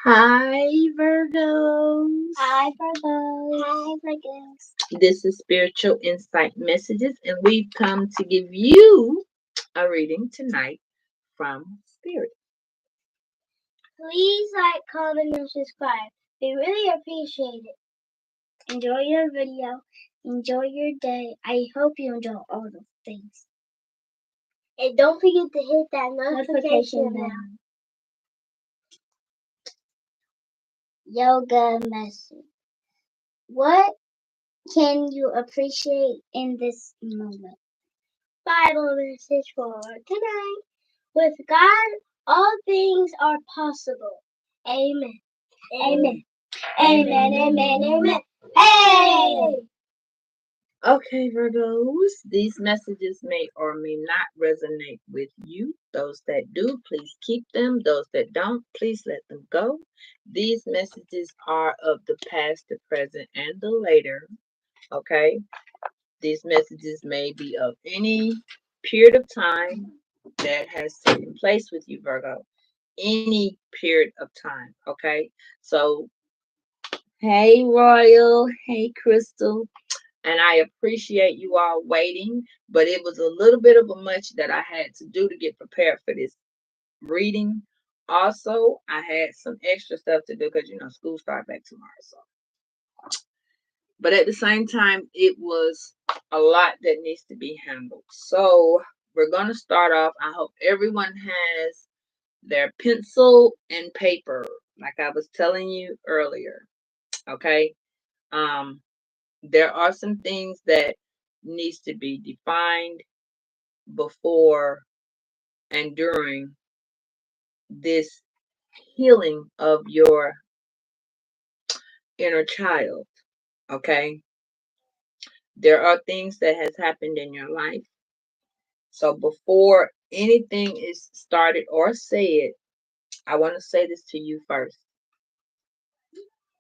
Hi, Virgos. Hi, Virgo. Hi, Virgos. This is Spiritual Insight Messages, and we've come to give you a reading tonight from Spirit. Please like, comment, and subscribe. We really appreciate it. Enjoy your video. Enjoy your day. I hope you enjoy all those things. And don't forget to hit that notification bell. Yoga message. What can you appreciate in this moment? Bible message for tonight. With God, all things are possible. Amen. Amen. Amen. Amen. Amen. Hey! Okay, Virgos, these messages may or may not resonate with you. Those that do, please keep them. Those that don't, please let them go. These messages are of the past, the present, and the later. Okay? These messages may be of any period of time that has taken place with you, Virgo. Any period of time. Okay. So, hey, Royal. Hey, Crystal. And I appreciate you all waiting, but it was a little bit of a much that I had to do to get prepared for this reading. Also, I had some extra stuff to do because, school starts back tomorrow. So, but at the same time, it was a lot that needs to be handled. So we're going to start off. I hope everyone has their pencil and paper, like I was telling you earlier. Okay. Um, there are some things that needs to be defined before and during this healing of your inner child. Okay. There are things that has happened in your life. So before anything is started or said, I want to say this to you first.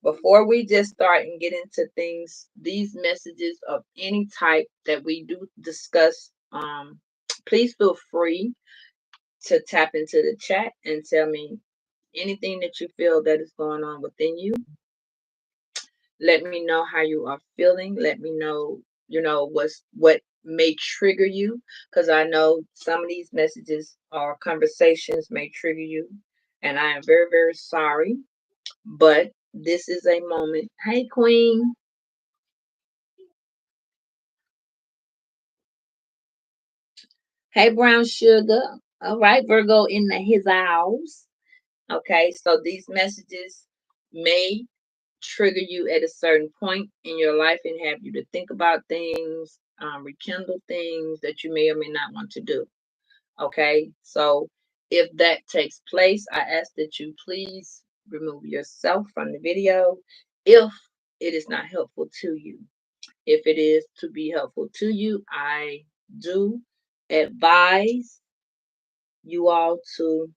Before we just start and get into things, these messages of any type that we do discuss, please feel free to tap into the chat and tell me anything that you feel that is going on within you. Let me know how you are feeling. Let me know, what may trigger you, because I know some of these messages or conversations may trigger you, and I am very, very sorry. But this is a moment. Hey, Queen. Hey, Brown Sugar. All right, Virgo in his house. Okay, so these messages may trigger you at a certain point in your life and have you to think about things, rekindle things that you may or may not want to do. Okay, so if that takes place, I ask that you please remove yourself from the video if it is not helpful to you. If it is to be helpful to you, I do advise you all to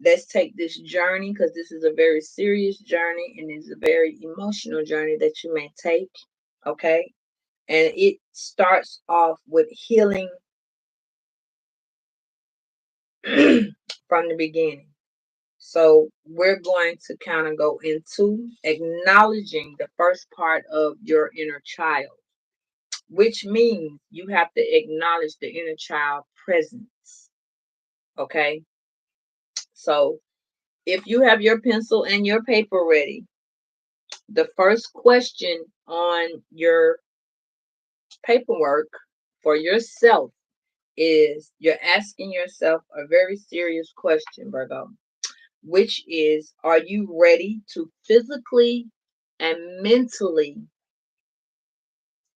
let's take this journey, because this is a very serious journey and it's a very emotional journey that you may take. Okay. And it starts off with healing from the beginning. So we're going to kind of go into acknowledging the first part of your inner child, which means you have to acknowledge the inner child presence. Okay. So if you have your pencil and your paper ready, the first question on your paperwork for yourself is you're asking yourself a very serious question, Virgo, which is, are you ready to physically and mentally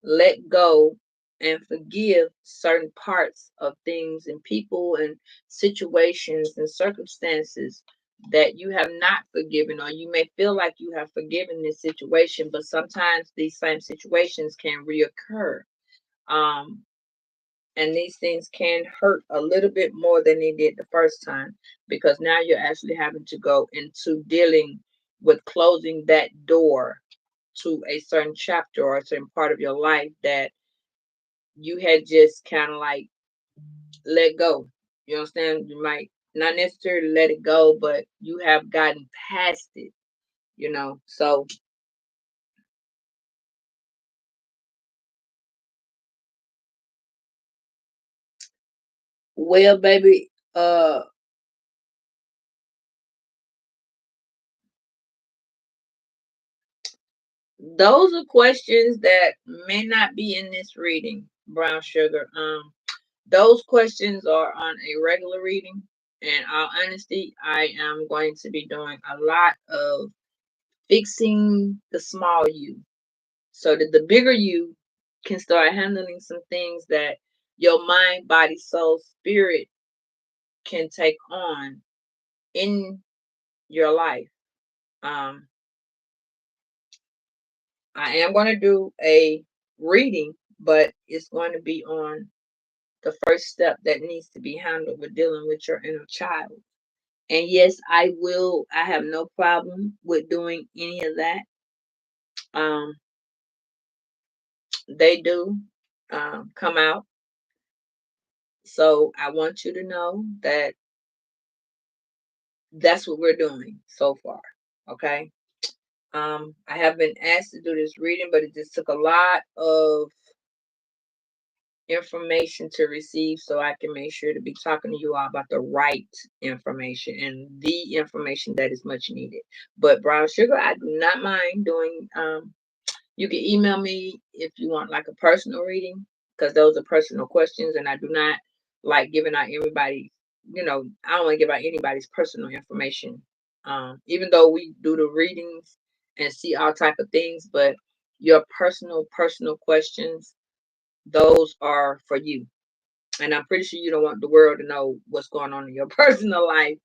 let go and forgive certain parts of things and people and situations and circumstances that you have not forgiven, or you may feel like you have forgiven this situation, but sometimes these same situations can reoccur. Um, and these things can hurt a little bit more than they did the first time, because now you're actually having to go into dealing with closing that door to a certain chapter or a certain part of your life that you had just kind of like let go. You understand? You might not necessarily let it go, but you have gotten past it, So, well, baby, those are questions that may not be in this reading, brown sugar. Those questions are on a regular reading. In all honesty, I am going to be doing a lot of fixing the small you so that the bigger you can start handling some things that your mind, body, soul, spirit can take on in your life. Um, I am going to do a reading, but it's going to be on the first step that needs to be handled with dealing with your inner child. And yes, I will. I have no problem with doing any of that. Um, they do come out. So I want you to know that that's what we're doing so far. Okay. I have been asked to do this reading, but it just took a lot of information to receive so I can make sure to be talking to you all about the right information and the information that is much needed. But brown sugar, I do not mind doing you can email me if you want like a personal reading because those are personal questions and I do not like giving out everybody, I don't want to give out anybody's personal information. Even though we do the readings and see all type of things, but your personal questions, those are for you. And I'm pretty sure you don't want the world to know what's going on in your personal life,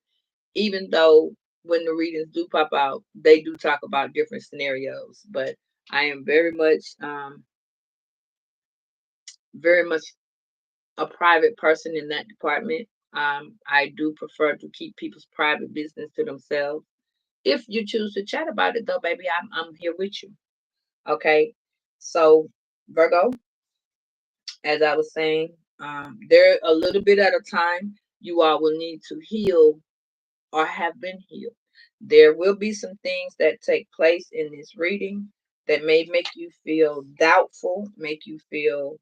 even though when the readings do pop out, they do talk about different scenarios. But I am very much a private person in that department. I do prefer to keep people's private business to themselves. If you choose to chat about it, though, baby, I'm here with you. Okay, so Virgo, as I was saying, there a little bit at a time. You all will need to heal or have been healed. There will be some things that take place in this reading that may make you feel doubtful, make you feel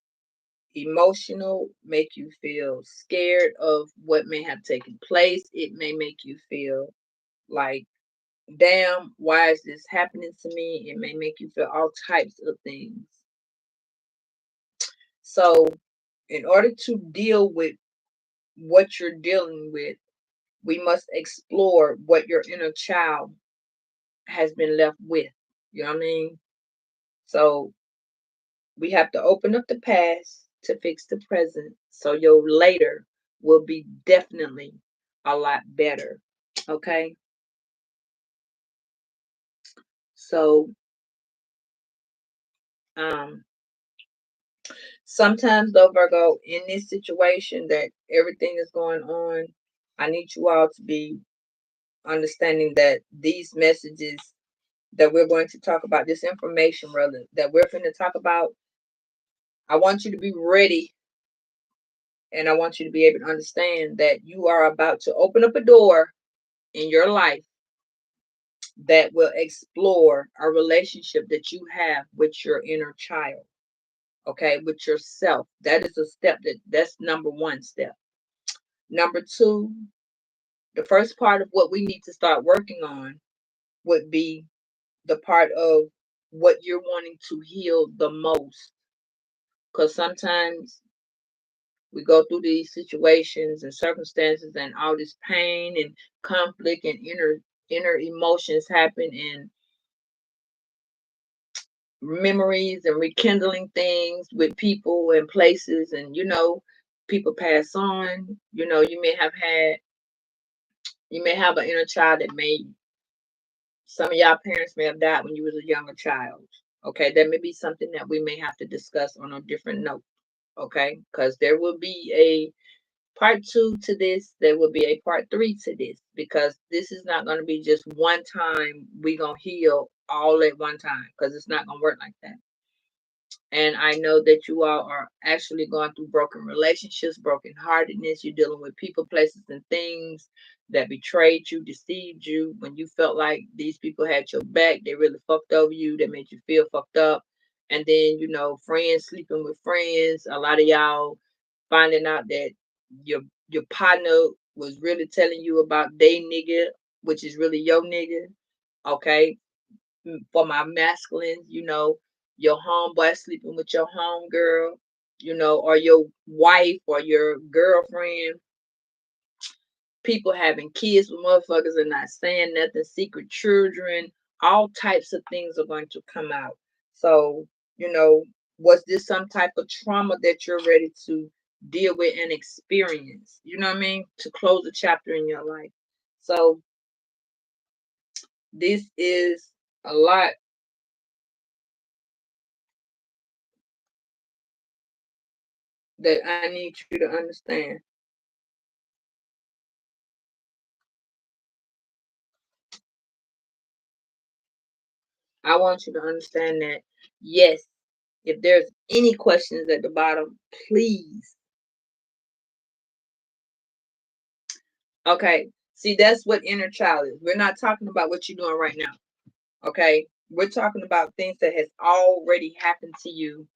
emotional, make you feel scared of what may have taken place. It may make you feel like, damn, why is this happening to me? It may make you feel all types of things. So, in order to deal with what you're dealing with, we must explore what your inner child has been left with. You know what I mean? So we have to open up the past to fix the present so your later will be definitely a lot better. Okay? So um sometimes though, Virgo, in this situation that everything is going on, I need you all to be understanding that these messages that we're going to talk about, this information rather that we're going to talk about, I want you to be ready and I want you to be able to understand that you are about to open up a door in your life that will explore a relationship that you have with your inner child, okay, with yourself. That is a step that's number one step. Number two, the first part of what we need to start working on would be the part of what you're wanting to heal the most. Because sometimes we go through these situations and circumstances and all this pain and conflict and inner emotions happen and memories and rekindling things with people and places and people pass on. You may have an inner child that may some of y'all parents may have died when you was a younger child. Okay, that may be something that we may have to discuss on a different note. Okay, because there will be a part two to this. There will be a part three to this because this is not going to be just one time we going to heal all at one time because it's not going to work like that. And I know that you all are actually going through broken relationships, broken heartedness. You're dealing with people, places, and things that betrayed you, deceived you when you felt like these people had your back. They really fucked over you. They made you feel fucked up. And then, friends sleeping with friends. A lot of y'all finding out that your your partner was really telling you about they nigga, which is really your nigga. Okay, for my masculines, your homeboy sleeping with your homegirl, or your wife or your girlfriend, people having kids with motherfuckers and not saying nothing, secret children, all types of things are going to come out. So, was this some type of trauma that you're ready to deal with and experience? You know what I mean? To close a chapter in your life. So, this is a lot that I need you to understand. I want you to understand that, yes, if there's any questions at the bottom, please. Okay. See, that's what inner child is. We're not talking about what you're doing right now. Okay. We're talking about things that has already happened to you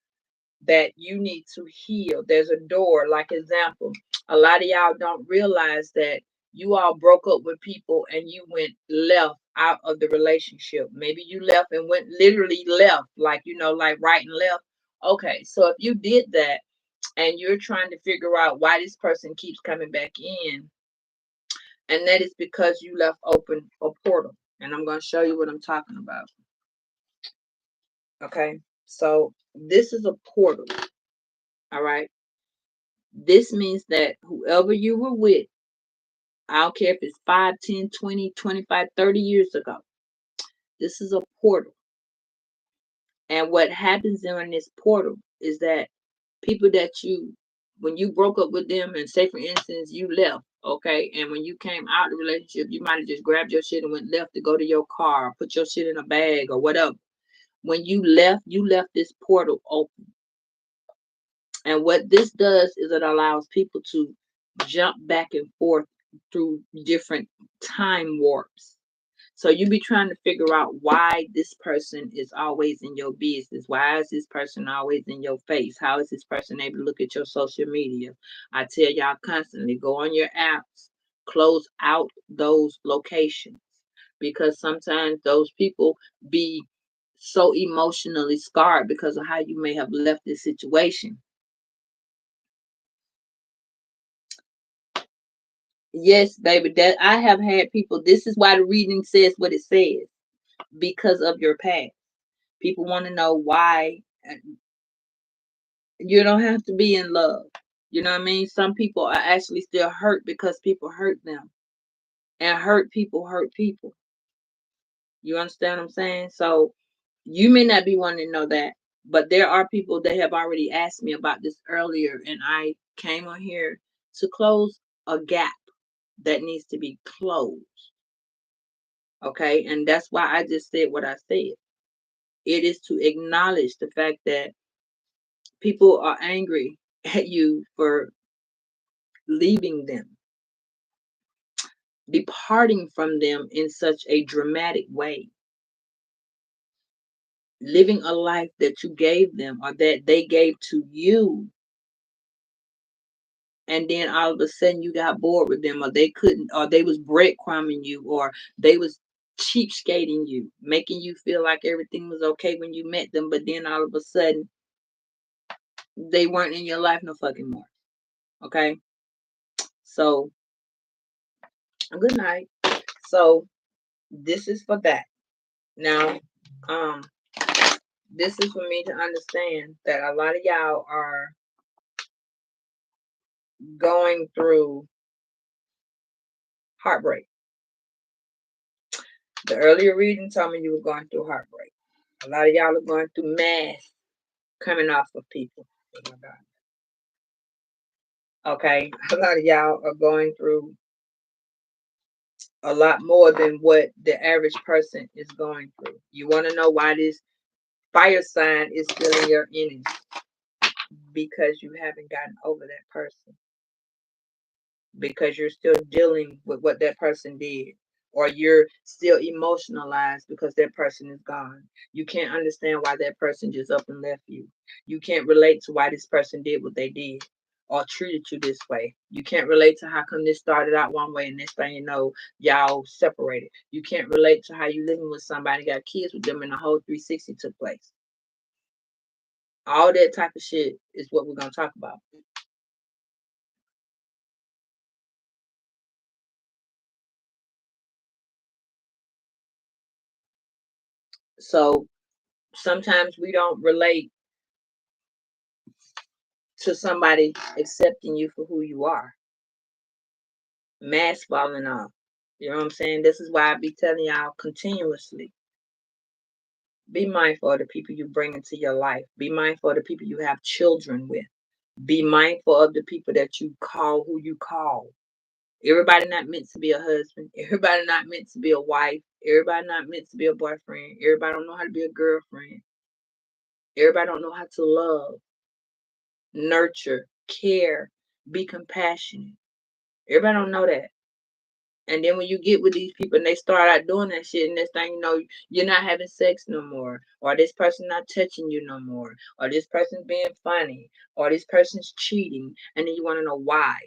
that you need to heal. There's a door, like example. A lot of y'all don't realize that you all broke up with people and you went left out of the relationship. Maybe you left and went literally left, like like right and left. Okay, so if you did that and you're trying to figure out why this person keeps coming back in, and that is because you left open a portal. And I'm going to show you what I'm talking about. Okay, so this is a portal. All right. This means that whoever you were with, I don't care if it's 5, 10, 20, 25, 30 years ago, this is a portal. And what happens during this portal is that people that when you broke up with them, and say for instance, you left, okay, and when you came out of the relationship, you might have just grabbed your shit and went left to go to your car, put your shit in a bag or whatever. When you left this portal open. And what this does is it allows people to jump back and forth through different time warps. So you be trying to figure out why this person is always in your business. Why is this person always in your face? How is this person able to look at your social media? I tell y'all constantly, go on your apps, close out those locations, because sometimes those people be so emotionally scarred because of how you may have left this situation. Yes, baby, that I have had people. This is why the reading says what it says, because of your past. People want to know why. You don't have to be in love. You know what I mean? Some people are actually still hurt because people hurt them, and hurt people hurt people. You understand what I'm saying? So you may not be wanting to know that, but there are people that have already asked me about this earlier, and I came on here to close a gap that needs to be closed. Okay, and that's why I just said what I said. It is to acknowledge the fact that people are angry at you for leaving them, departing from them in such a dramatic way, living a life that you gave them or that they gave to you, and then all of a sudden you got bored with them, or they couldn't, or they was breadcrumbing you, or they was cheapskating you, making you feel like everything was okay when you met them, but then all of a sudden they weren't in your life no fucking more. Okay, so good night. So this is for that. Now, um, this is for me to understand that a lot of y'all are going through heartbreak. The earlier reading told me you were going through heartbreak. A lot of y'all are going through mass coming off of people. Oh my God. Okay, a lot of y'all are going through a lot more than what the average person is going through. You want to know why this Fire sign is still in your energy because you haven't gotten over that person, because you're still dealing with what that person did, or you're still emotionalized because that person is gone. You can't understand why that person just up and left you. You can't relate to why this person did what they did or treated you this way. You can't relate to how come this started out one way and next thing you know, y'all separated. You can't relate to how you living with somebody, got kids with them, and the whole 360 took place. All that type of shit is what we're gonna talk about. So sometimes we don't relate to somebody accepting you for who you are. Mask falling off. You know what I'm saying? This is why I be telling y'all continuously. Be mindful of the people you bring into your life. Be mindful of the people you have children with. Be mindful of the people that you call who you call. Everybody not meant to be a husband. Everybody not meant to be a wife. Everybody not meant to be a boyfriend. Everybody don't know how to be a girlfriend. Everybody don't know how to love, nurture, care, be compassionate. Everybody don't know that. And then when you get with these people and they start out doing that shit, and next thing you know, you're not having sex no more, or this person not touching you no more, or this person's being funny, or this person's cheating, and then you want to know why.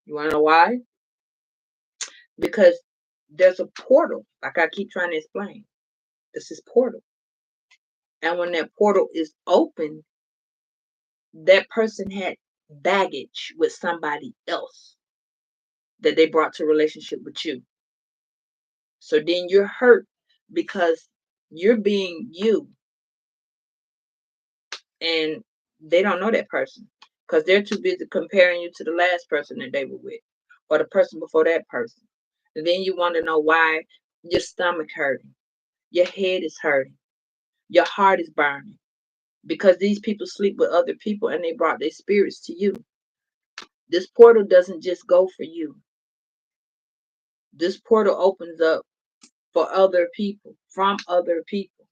You want to know why? Because there's a portal, like I keep trying to explain. This is portal. And when that portal is open, that person had baggage with somebody else that they brought to relationship with you. So then you're hurt because you're being you, and they don't know that person because they're too busy comparing you to the last person that they were with or the person before that person. And then you want to know why your stomach hurting, your head is hurting, your heart is burning because these people sleep with other people and they brought their spirits to you. This portal doesn't just go for you. This portal opens up for other people, from other people.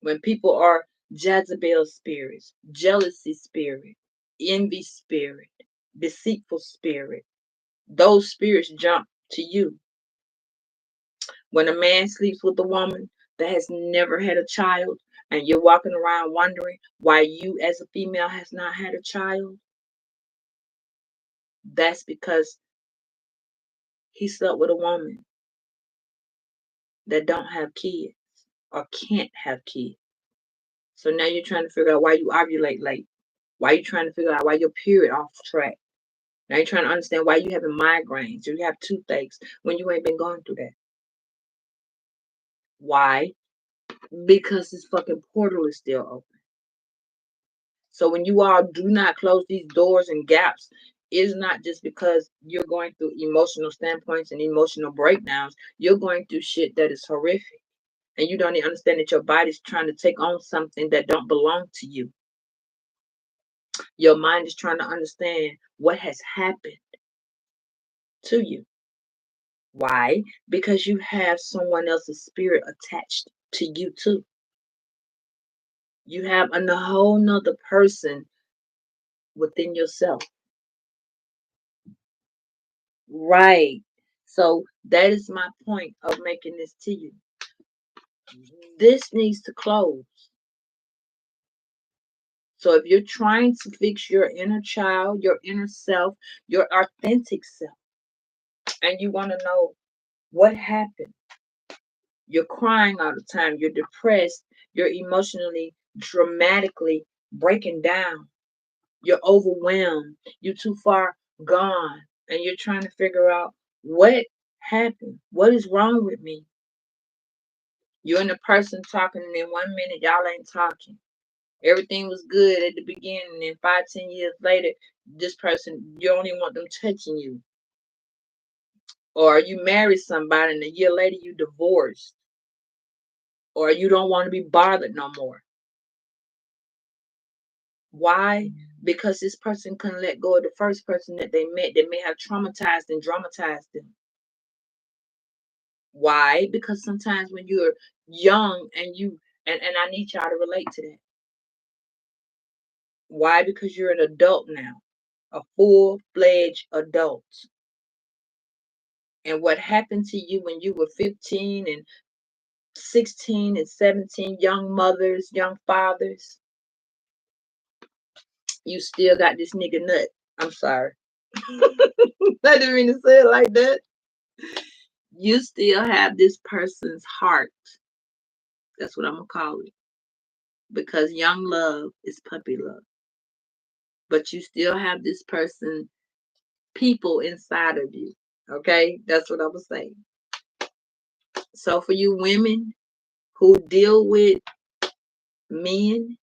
When people are Jezebel spirits, jealousy spirit, envy spirit, deceitful spirit, those spirits jump to you. When a man sleeps with a woman that has never had a child, and you're walking around wondering why you as a female has not had a child, that's because he slept with a woman that don't have kids or can't have kids. So now you're trying to figure out why you ovulate late. Why you trying to figure out why your period off track. Now you're trying to understand why you having migraines or you have toothaches when you ain't been going through that. Why? Because this fucking portal is still open. So when you all do not close these doors and gaps, it's not just because you're going through emotional standpoints and emotional breakdowns. You're going through shit that is horrific. And you don't even understand that your body's trying to take on something that don't belong to you. Your mind is trying to understand what has happened to you. Why? Because you have someone else's spirit attached to you too. You have a whole nother person within yourself. Right. So that is my point of making this to you. This needs to close. So if you're trying to fix your inner child, your inner self, your authentic self, and you want to know what happened, you're crying all the time, you're depressed, you're emotionally, dramatically breaking down, you're overwhelmed, you're too far gone, and you're trying to figure out what happened, what is wrong with me. You and the person talking, and then 1 minute y'all ain't talking. Everything was good at the beginning, and then 5, 10 years later, this person, you don't even want them touching you. Or you marry somebody, and a year later you divorced, or you don't want to be bothered no more. Why? Because this person couldn't let go of the first person that they met that may have traumatized and dramatized them. Why? Because sometimes when you're young and and I need y'all to relate to that. Why? Because you're an adult now, a full-fledged adult. And what happened to you when you were 15 and 16 and 17, young mothers, young fathers, you still got this nigga nut. I'm sorry. I didn't mean to say it like that. You still have this person's heart. That's what I'm going to call it. Because young love is puppy love. But you still have this person, people inside of you. Okay? That's what I'm going to say. So for you women who deal with men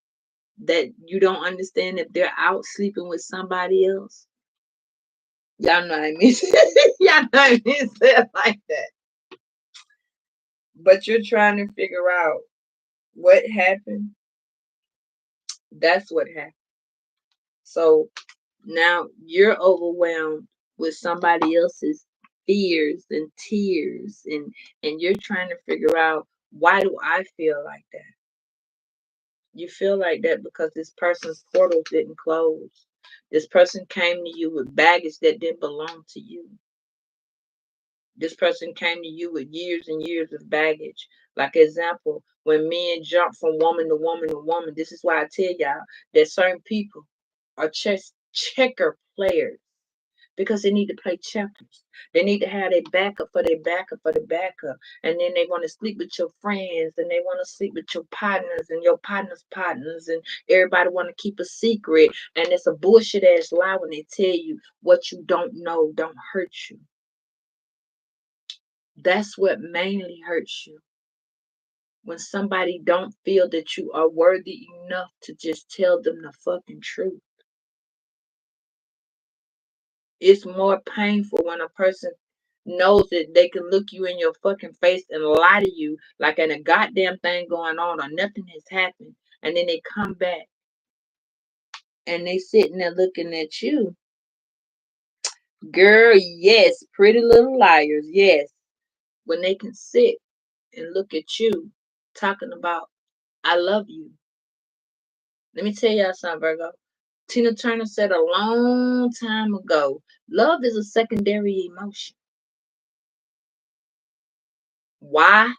that you don't understand if they're out sleeping with somebody else, y'all know what I mean. Y'all know what I mean. Say it like that. But you're trying to figure out what happened. That's what happened. So now you're overwhelmed with somebody else's fears and tears, and you're trying to figure out, why do I feel like that? You feel like that because this person's portal didn't close. This person came to you with baggage that didn't belong to you. This person came to you with years and years of baggage. Like example, when men jump from woman to woman to woman, this is why I tell y'all that certain people are chess checker players because they need to play checkers. They need to have their backup for their backup for the backup. And then they want to sleep with your friends and they want to sleep with your partners and your partners' partners, and everybody want to keep a secret. And it's a bullshit ass lie when they tell you what you don't know don't hurt you. That's what mainly hurts you. When somebody don't feel that you are worthy enough to just tell them the fucking truth. It's more painful when a person knows that they can look you in your fucking face and lie to you like ain't a goddamn thing going on or nothing has happened. And then they come back and they sitting there looking at you. Girl, yes, pretty little liars, yes. When they can sit and look at you talking about, I love you. Let me tell y'all something, Virgo. Tina Turner said a long time ago, love is a secondary emotion. Why?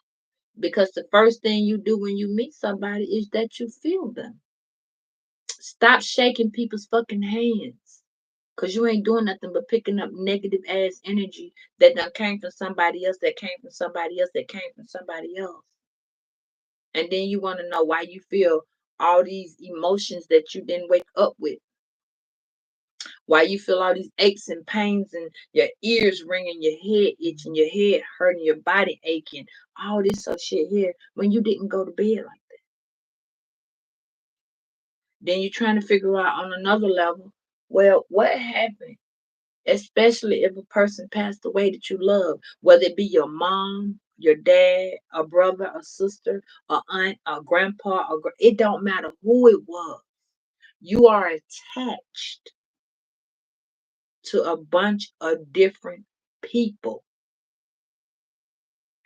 Because the first thing you do when you meet somebody is that you feel them. Stop shaking people's fucking hands. Cause you ain't doing nothing but picking up negative ass energy that done came from somebody else, that came from somebody else, that came from somebody else. And then you want to know why you feel all these emotions that you didn't wake up with. Why you feel all these aches and pains and your ears ringing, your head itching, your head hurting, your body aching, all this so shit here when you didn't go to bed like that. Then you're trying to figure out on another level, well, what happened? Especially if a person passed away that you love, whether it be your mom, your dad, a brother, a sister, a aunt, a grandpa, it don't matter who it was. You are attached to a bunch of different people.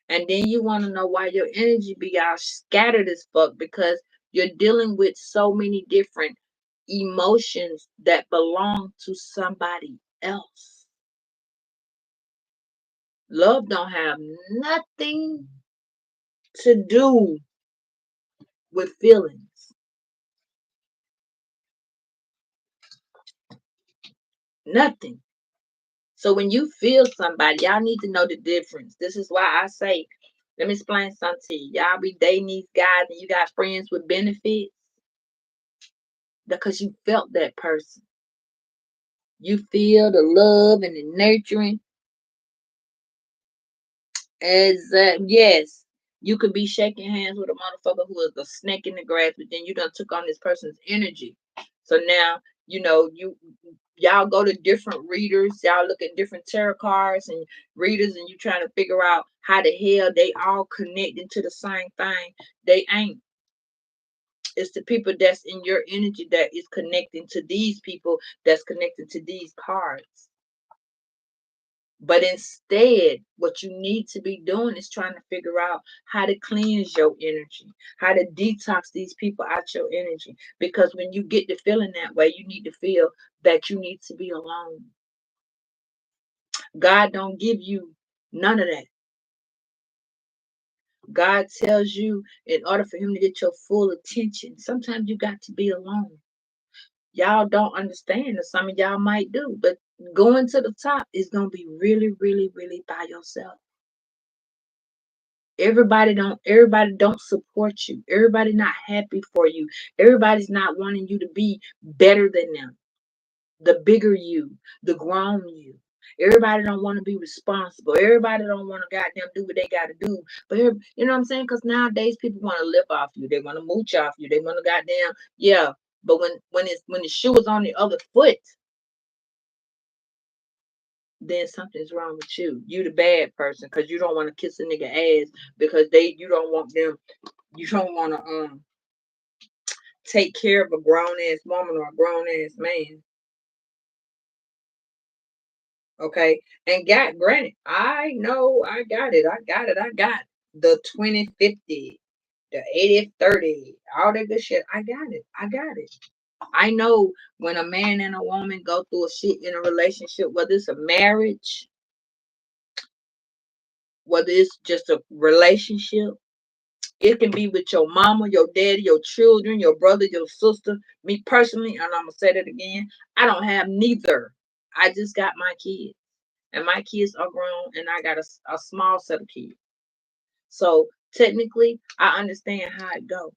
And then you want to know why your energy be all scattered as fuck, because you're dealing with so many different emotions that belong to somebody else. Love don't have nothing to do with feelings. Nothing. So when you feel somebody, y'all need to know the difference. This is why I say, let me explain something to you. Y'all be dating these guys and you got friends with benefits because you felt that person. You feel the love and the nurturing. As yes, you could be shaking hands with a motherfucker who is a snake in the grass, but then you done took on this person's energy. So now y'all go to different readers, y'all look at different tarot cards and readers, and you trying to figure out how the hell they all connecting to the same thing. They ain't. It's the people that's in your energy that is connecting to these people that's connected to these cards. But instead, what you need to be doing is trying to figure out how to cleanse your energy, how to detox these people out your energy. Because when you get to feeling that way, you need to feel that you need to be alone. God don't give you none of that. God tells you in order for him to get your full attention, sometimes you got to be alone. Y'all don't understand, or some of y'all might do, but going to the top is going to be really, really, really by yourself. Everybody don't support you. Everybody not happy for you. Everybody's not wanting you to be better than them. The bigger you, the grown you. Everybody don't want to be responsible. Everybody don't want to goddamn do what they got to do. But you know what I'm saying? Because nowadays people want to live off you. They want to mooch off you. They want to goddamn yeah. But when the shoe is on the other foot, then something's wrong with you. You the bad person because you don't want to kiss a nigga ass because you don't want them. You don't want to take care of a grown ass woman or a grown ass man. Okay. And got granted, I know I got it. I got it. I got the 20/50, the 80/30, all that good shit. I got it. I got it. I know when a man and a woman go through a shit in a relationship, whether it's a marriage, whether it's just a relationship, it can be with your mama, your daddy, your children, your brother, your sister. Me personally, and I'm gonna say that again, I don't have neither. I just got my kids. And my kids are grown, and I got a small set of kids. So technically, I understand how it go.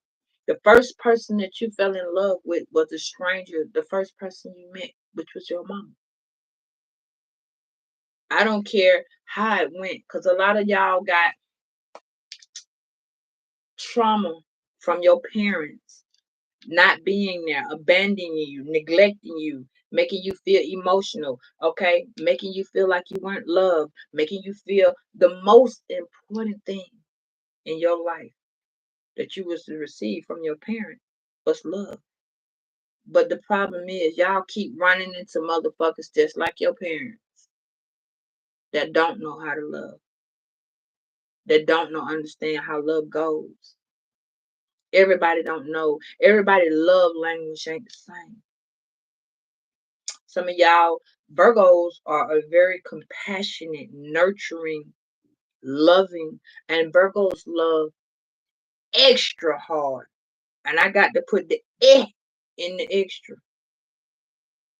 The first person that you fell in love with was a stranger, the first person you met, which was your mama. I don't care how it went, because a lot of y'all got trauma from your parents not being there, abandoning you, neglecting you, making you feel emotional, okay? Making you feel like you weren't loved, making you feel the most important thing in your life that you was to receive from your parent was love. But the problem is y'all keep running into motherfuckers just like your parents that don't know how to love, that don't know understand how love goes. Everybody don't know. Everybody love language ain't the same. Some of y'all Virgos are a very compassionate, nurturing, loving, and Virgos love extra hard. And I got to put the in the extra.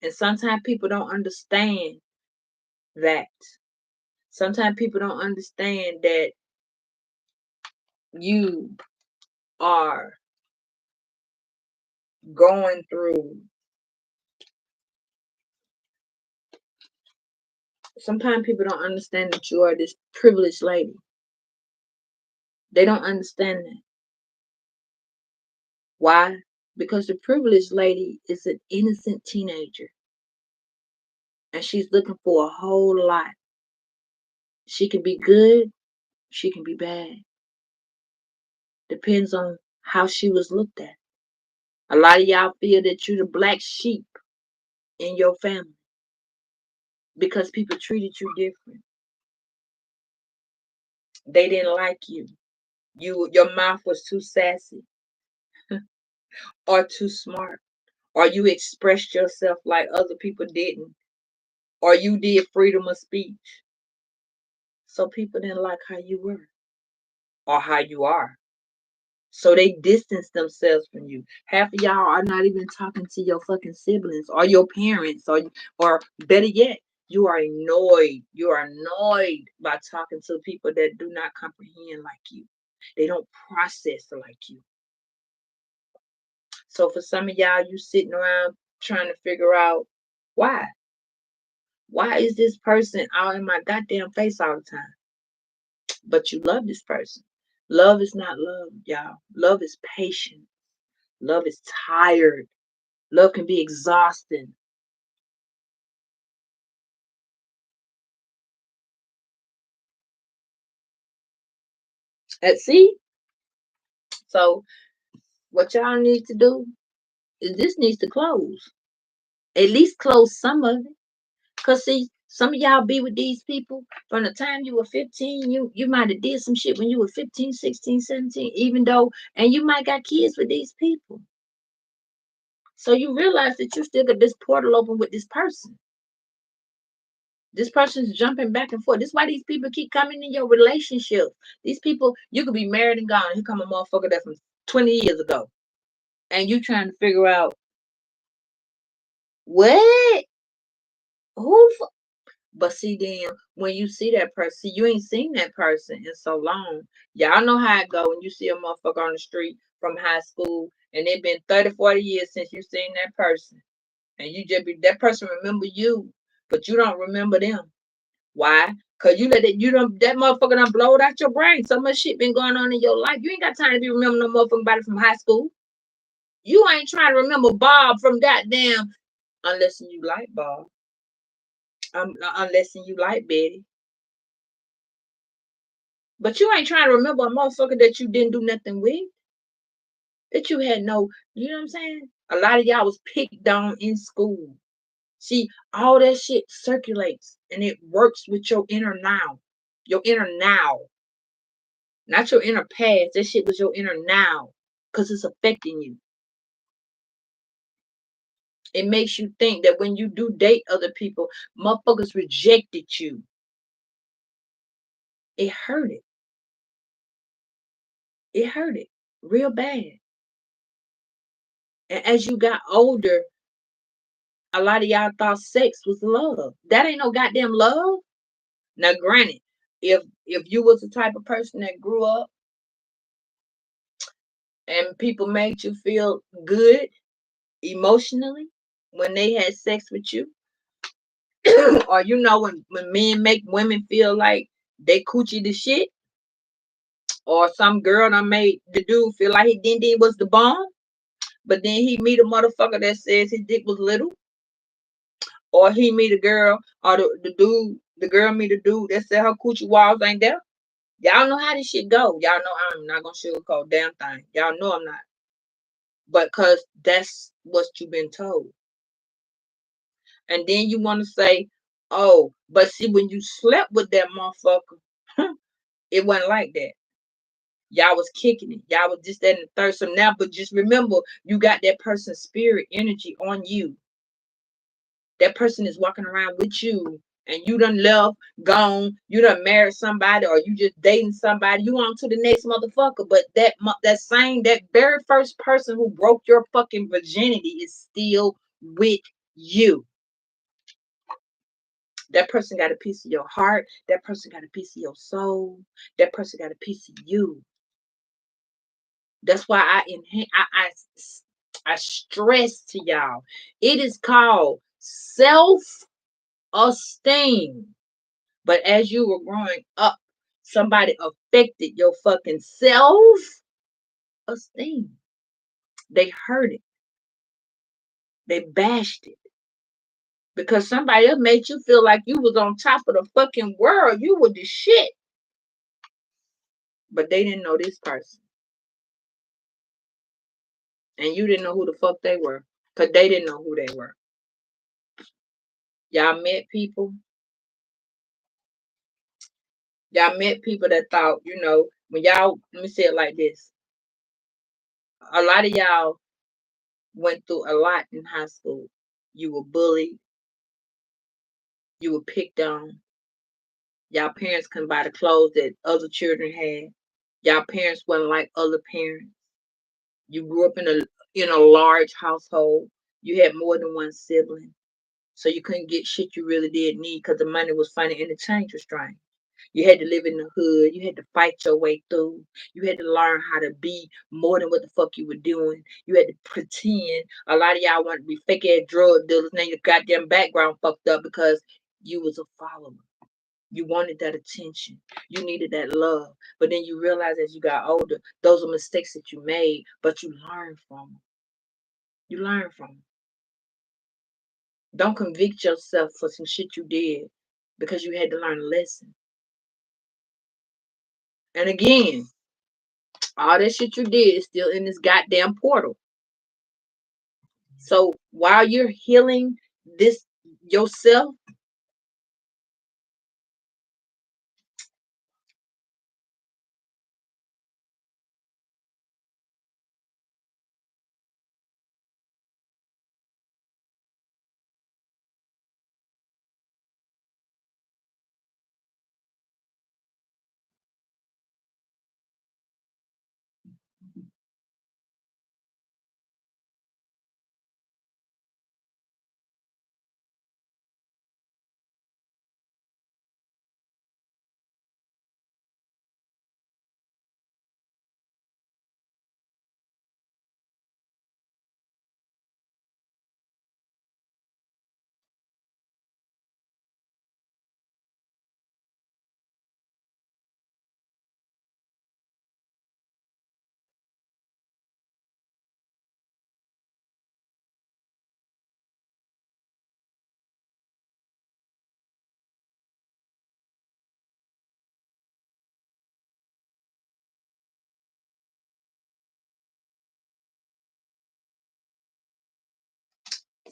And sometimes people don't understand that. Sometimes people don't understand that you are going through. Sometimes people don't understand that you are this privileged lady. They don't understand that. Why? Because the privileged lady is an innocent teenager and she's looking for a whole lot. She can be good, she can be bad. Depends on how she was looked at. A lot of y'all feel that you're the black sheep in your family because people treated you different. They didn't like you. Your mouth was too sassy or too smart. Or you expressed yourself like other people didn't. Or you did freedom of speech. So people didn't like how you were or how you are. So they distance themselves from you. Half of y'all are not even talking to your fucking siblings or your parents, or better yet, you are annoyed. You are annoyed by talking to people that do not comprehend like you. They don't process like you. So for some of y'all, you sitting around trying to figure out why. Why is this person out in my goddamn face all the time? But you love this person. Love is not love, y'all. Love is patient. Love is tired. Love can be exhausting. At see, so what y'all need to do is this needs to close. At least close some of it. Cause see, Some of y'all be with these people from the time you were 15. You might have did some shit when you were 15, 16, 17, even though, and you might got kids with these people. So you realize that you still got this portal open with this person. This person's jumping back and forth. This is why these people keep coming in your relationship. These people, you could be married and gone. Here come a motherfucker that from 20 years ago. And you trying to figure out what? Who? But see, then when you see that person, you ain't seen that person in so long. Y'all know how it go when you see a motherfucker on the street from high school and it been 30, 40 years since you seen that person. And you just be that person remember you, but you don't remember them. Why? Cause you let it, you don't that motherfucker done blowed out your brain. So much shit been going on in your life. You ain't got time to be remembering no motherfucking body from high school. You ain't trying to remember Bob from that damn unless you like Bob. Unless you like Betty. But you ain't trying to remember a motherfucker that you didn't do nothing with. That you had no, you know what I'm saying? A lot of y'all was picked on in school. See, all that shit circulates and it works with your inner now. Your inner now. Not your inner past. That shit was your inner now. Because it's affecting you. It makes you think that when you do date other people, motherfuckers rejected you. It hurt it. It hurt it real bad. And as you got older, a lot of y'all thought sex was love. That ain't no goddamn love. Now, granted, if you was the type of person that grew up and people made you feel good emotionally when they had sex with you, or you know when men make women feel like they coochie the shit, or some girl done made the dude feel like he din was the bomb, but then he meet a motherfucker that says his dick was little, or he meet a girl, or the girl meet a dude that said her coochie walls ain't there. Y'all know how this shit go. Y'all know I'm not gonna sugarcoat damn thing. Y'all know I'm not. But cause that's what you've been told. And then you want to say, oh, but see when you slept with that motherfucker, it wasn't like that. Y'all was kicking it. Y'all was just that and the third. So now, but just remember, you got that person's spirit energy on you. That person is walking around with you, and you done left, gone, you done married somebody, or you just dating somebody, you on to the next motherfucker. But that very first person who broke your fucking virginity is still with you. That person got a piece of your heart. That person got a piece of your soul. That person got a piece of you. That's why I stress to y'all. It is called self-esteem. But as you were growing up, somebody affected your fucking self-esteem. They hurt it. They bashed it. Because somebody else made you feel like you was on top of the fucking world. You were the shit. But they didn't know this person. And you didn't know who the fuck they were. Because they didn't know who they were. Y'all met people. Y'all met people that thought, when y'all, let me say it like this. A lot of y'all went through a lot in high school. You were bullied. You were picked on. Y'all parents couldn't buy the clothes that other children had. Y'all parents wasn't like other parents. You grew up in a large household. You had more than one sibling. So you couldn't get shit you really did need because the money was funny and the change was strange. You had to live in the hood. You had to fight your way through. You had to learn how to be more than what the fuck you were doing. You had to pretend. A lot of y'all want to be fake ass drug dealers. Now your goddamn background fucked up because you was a follower. You wanted that attention. You needed that love. But then you realize as you got older, those are mistakes that you made, but you learn from them. You learn from them. Don't convict yourself for some shit you did because you had to learn a lesson. And again, all that shit you did is still in this goddamn portal. So while you're healing this yourself,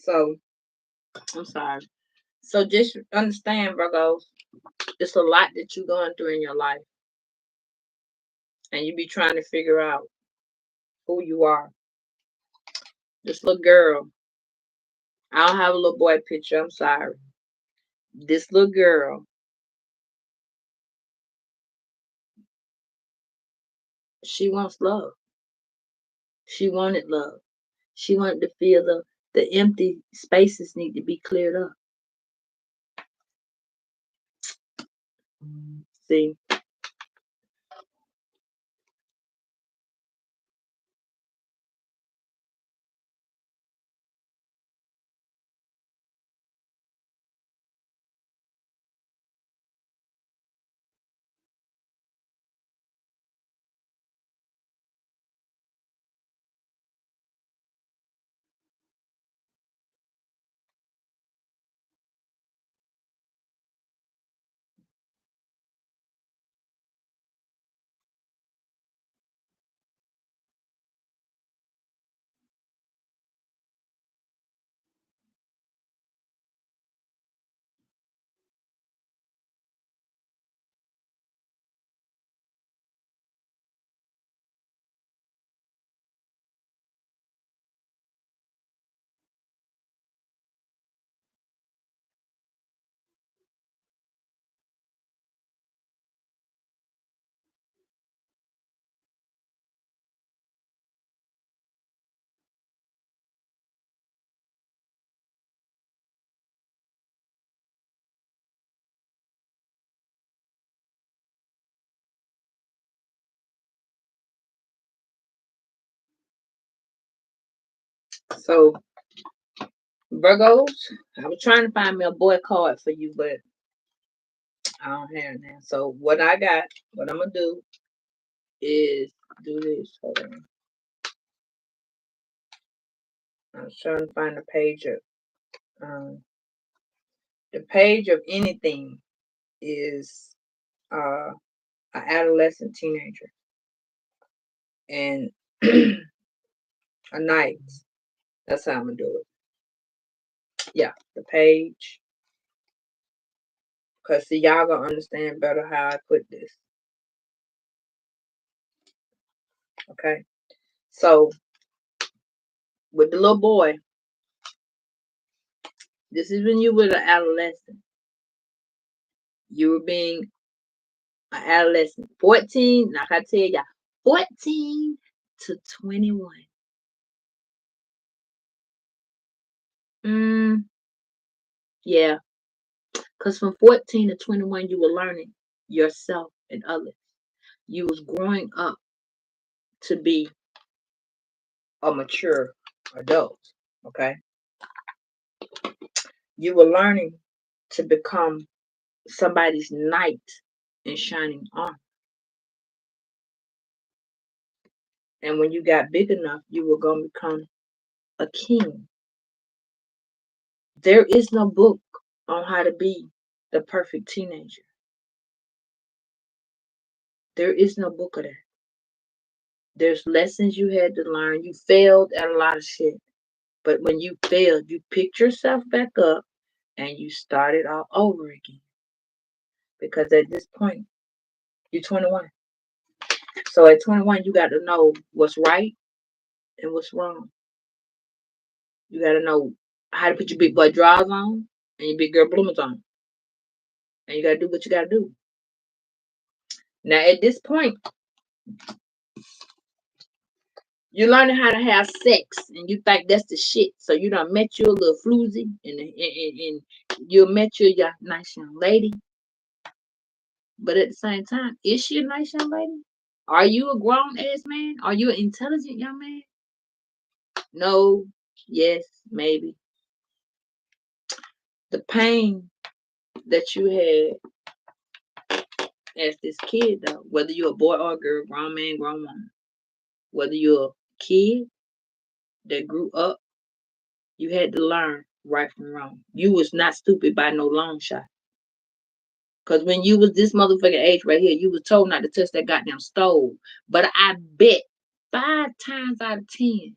So I'm sorry. So just understand, Virgos, it's a lot that you're going through in your life, and you be trying to figure out who you are. This little girl, I don't have a little boy picture. I'm sorry. This little girl, she wants love. She wanted love. She wanted to feel the empty spaces need to be cleared up. See, so Virgos, I was trying to find me a boy card for you, but I don't have it now. So what I'm gonna do is do this. Hold on. I was trying to find um the page of anything is an adolescent teenager and a knight. That's how I'm gonna do it. Yeah, the page. Cause see y'all gonna understand better how I put this. Okay. So with the little boy, this is when you were an adolescent. You were being an adolescent. 14, like I tell y'all, 14 to 21. Yeah. Because from 14 to 21, you were learning yourself and others. You was growing up to be a mature adult. Okay. You were learning to become somebody's knight in shining armor. And when you got big enough, you were going to become a king. There is no book on how to be the perfect teenager. There is no book of that. There's lessons you had to learn. You failed at a lot of shit. But when you failed, you picked yourself back up and you started all over again. Because at this point, you're 21. So at 21, you got to know what's right and what's wrong. You got to know how to put your big boy drawers on and your big girl bloomers on. And you got to do what you got to do. Now, at this point, you're learning how to have sex, and you think that's the shit. So you done met your little floozy, and you met your nice young lady. But at the same time, is she a nice young lady? Are you a grown ass man? Are you an intelligent young man? No, yes, maybe. The pain that you had as this kid, though, whether you're a boy or a girl, grown man, grown woman, whether you're a kid that grew up, you had to learn right from wrong. You was not stupid by no long shot. Cause when you was this motherfucking age right here, you was told not to touch that goddamn stove. But I bet 5 times out of 10,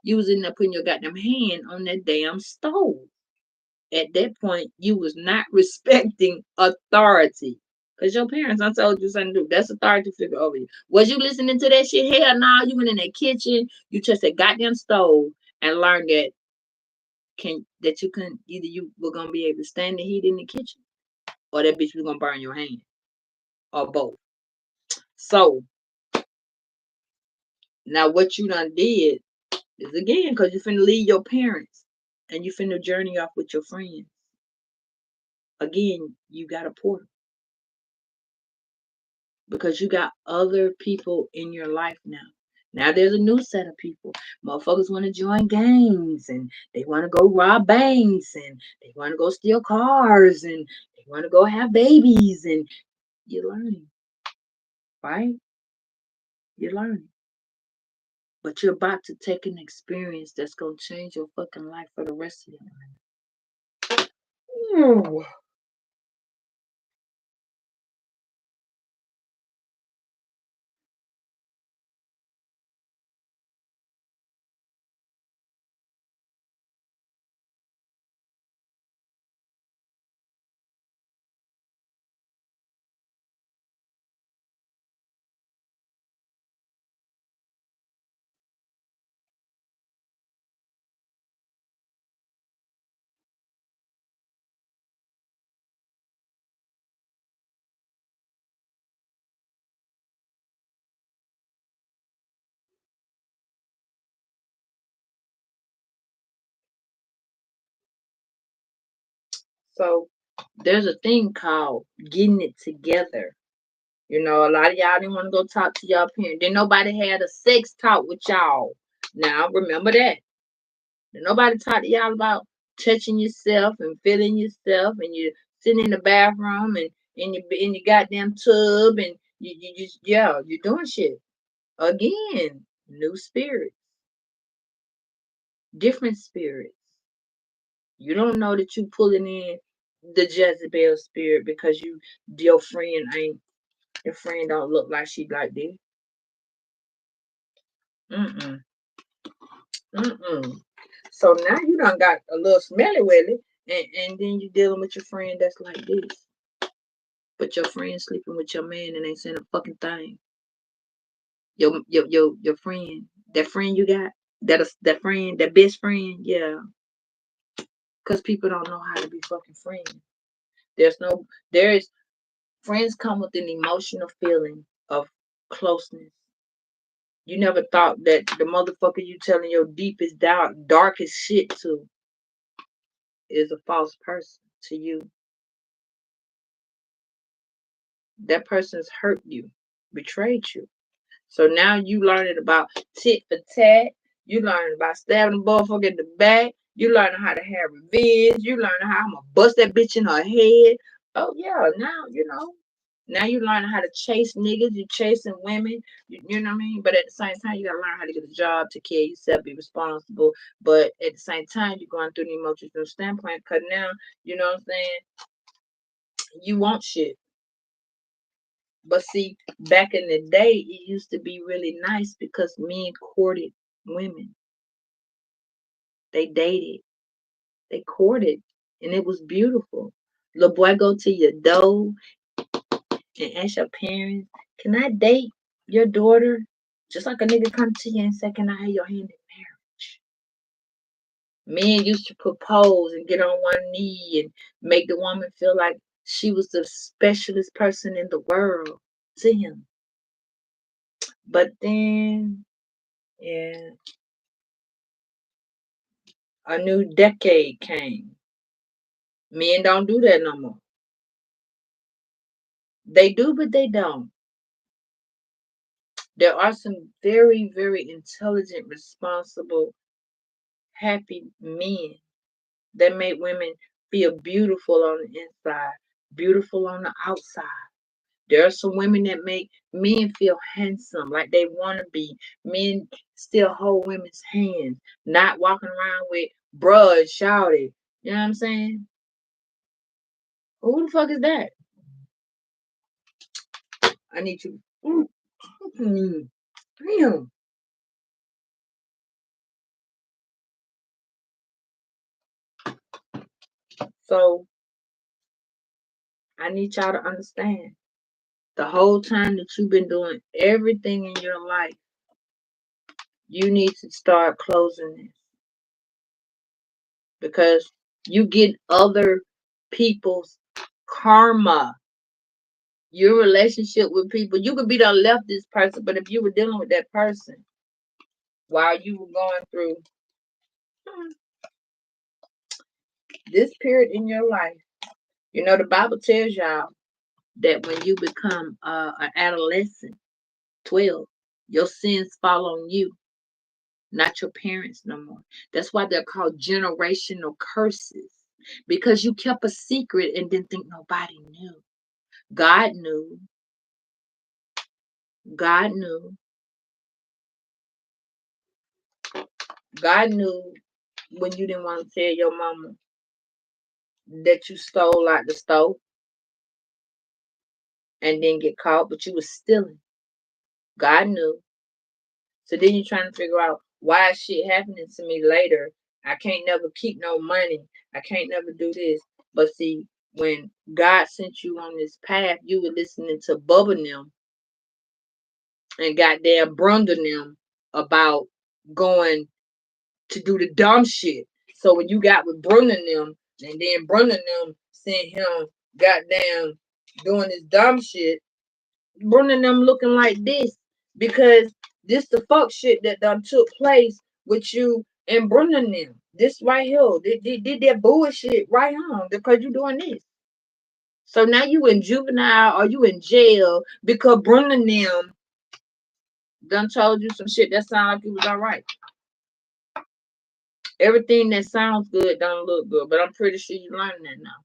You was in there putting your goddamn hand on that damn stove. At that point, you was not respecting authority. Because your parents I told you something to do. That's authority figure over you. Was you listening to that shit? Hell no. You went in that kitchen, you touched that goddamn stove and learned that you couldn't either you were gonna be able to stand the heat in the kitchen or that bitch was gonna burn your hand. Or both. So now what you done did is again because you finna leave your parents and you finna journey off with your friends. Again, you got a portal because you got other people in your life now. Now there's a new set of people. Motherfuckers want to join gangs and they want to go rob banks and they want to go steal cars and they want to go have babies and you're learning, right? You're learning. But you're about to take an experience that's gonna change your fucking life for the rest of your life. Ooh. So there's a thing called getting it together. You know, a lot of y'all didn't want to go talk to y'all parents. Then nobody had a sex talk with y'all. Now remember that. Then nobody talk to y'all about touching yourself and feeling yourself and you sitting in the bathroom and in your goddamn tub and you just yeah, you're doing shit. Again, new spirits, different spirits. You don't know that you pulling in the Jezebel spirit because your friend don't look like she like this. Mm-mm. Mm-mm. So now you done got a little smelly willy and then you dealing with your friend that's like this. But your friend sleeping with your man and ain't saying a fucking thing. Your friend, that friend you got, that friend, that best friend, yeah. Cause people don't know how to be fucking friends. There is friends come with an emotional feeling of closeness. You never thought that the motherfucker you telling your deepest, darkest shit to is a false person to you. That person's hurt you, betrayed you. So now you learning about tit for tat. You learning about stabbing the motherfucker in the back. You learning how to have revenge. You learning how I'm gonna bust that bitch in her head. Oh yeah, now you know. Now you learning how to chase niggas. You chasing women. You know what I mean. But at the same time, you gotta learn how to get a job, take care of yourself, be responsible. But at the same time, you're going through the emotional standpoint. Cause now you know what I'm saying. You want shit. But see, back in the day, it used to be really nice because men courted women. They dated, they courted, and it was beautiful. Little boy go to your door and ask your parents, "Can I date your daughter?" Just like a nigga come to you and say, "Can I have your hand in marriage?" Men used to propose and get on one knee and make the woman feel like she was the specialist person in the world to him. But then, yeah, a new decade came. Men don't do that no more. They do, but they don't. There are some very, very intelligent, responsible, happy men that make women feel beautiful on the inside, beautiful on the outside. There are some women that make men feel handsome, like they want to be. Men still hold women's hands, not walking around with bruh and shouty. You know what I'm saying? Who the fuck is that? I need you. Damn. So I need y'all to understand the whole time that you've been doing everything in your life, you need to start closing this because you get other people's karma. Your relationship with people, you could be done left this person, but if you were dealing with that person while you were going through this period in your life, you know, the Bible tells y'all that when you become an adolescent, 12, your sins fall on you, not your parents no more. That's why they're called generational curses because you kept a secret and didn't think nobody knew. God knew. God knew. God knew when you didn't want to tell your mama that you stole out the store and didn't get caught, but you was stealing. God knew. So then you're trying to figure out why is shit happening to me later. I can't never keep no money. I can't never do this. But see, when God sent you on this path, you were listening to Bubba and them and goddamn Brunda and them about going to do the dumb shit. So when you got with Brunda and them, and then Brunda and them sent him goddamn doing this dumb shit, Brunda them looking like this because this the fuck shit that done took place with you and Brunda them. This right here, they did that bullshit right on because you doing this. So now you in juvenile or you in jail because Brunda them done told you some shit that sound like it was alright. Everything that sounds good don't look good, but I'm pretty sure you learning that now.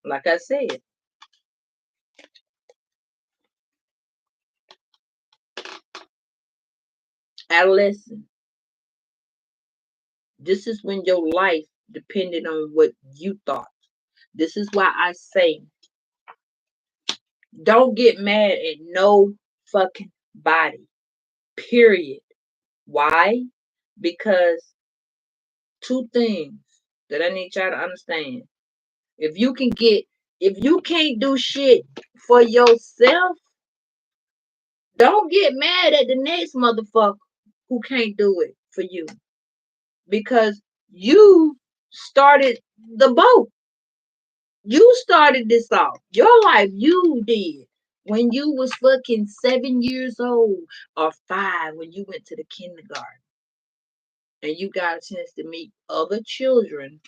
Like I said, adolescent. This is when your life depended on what you thought. This is why I say don't get mad at no fucking body. Period. Why? Because two things that I need y'all to understand. If you can get, if you can't do shit for yourself, don't get mad at the next motherfucker who can't do it for you. Because you started the boat. You started this off. Your life, you did. When you was fucking 7 years old or 5, when you went to the kindergarten and you got a chance to meet other children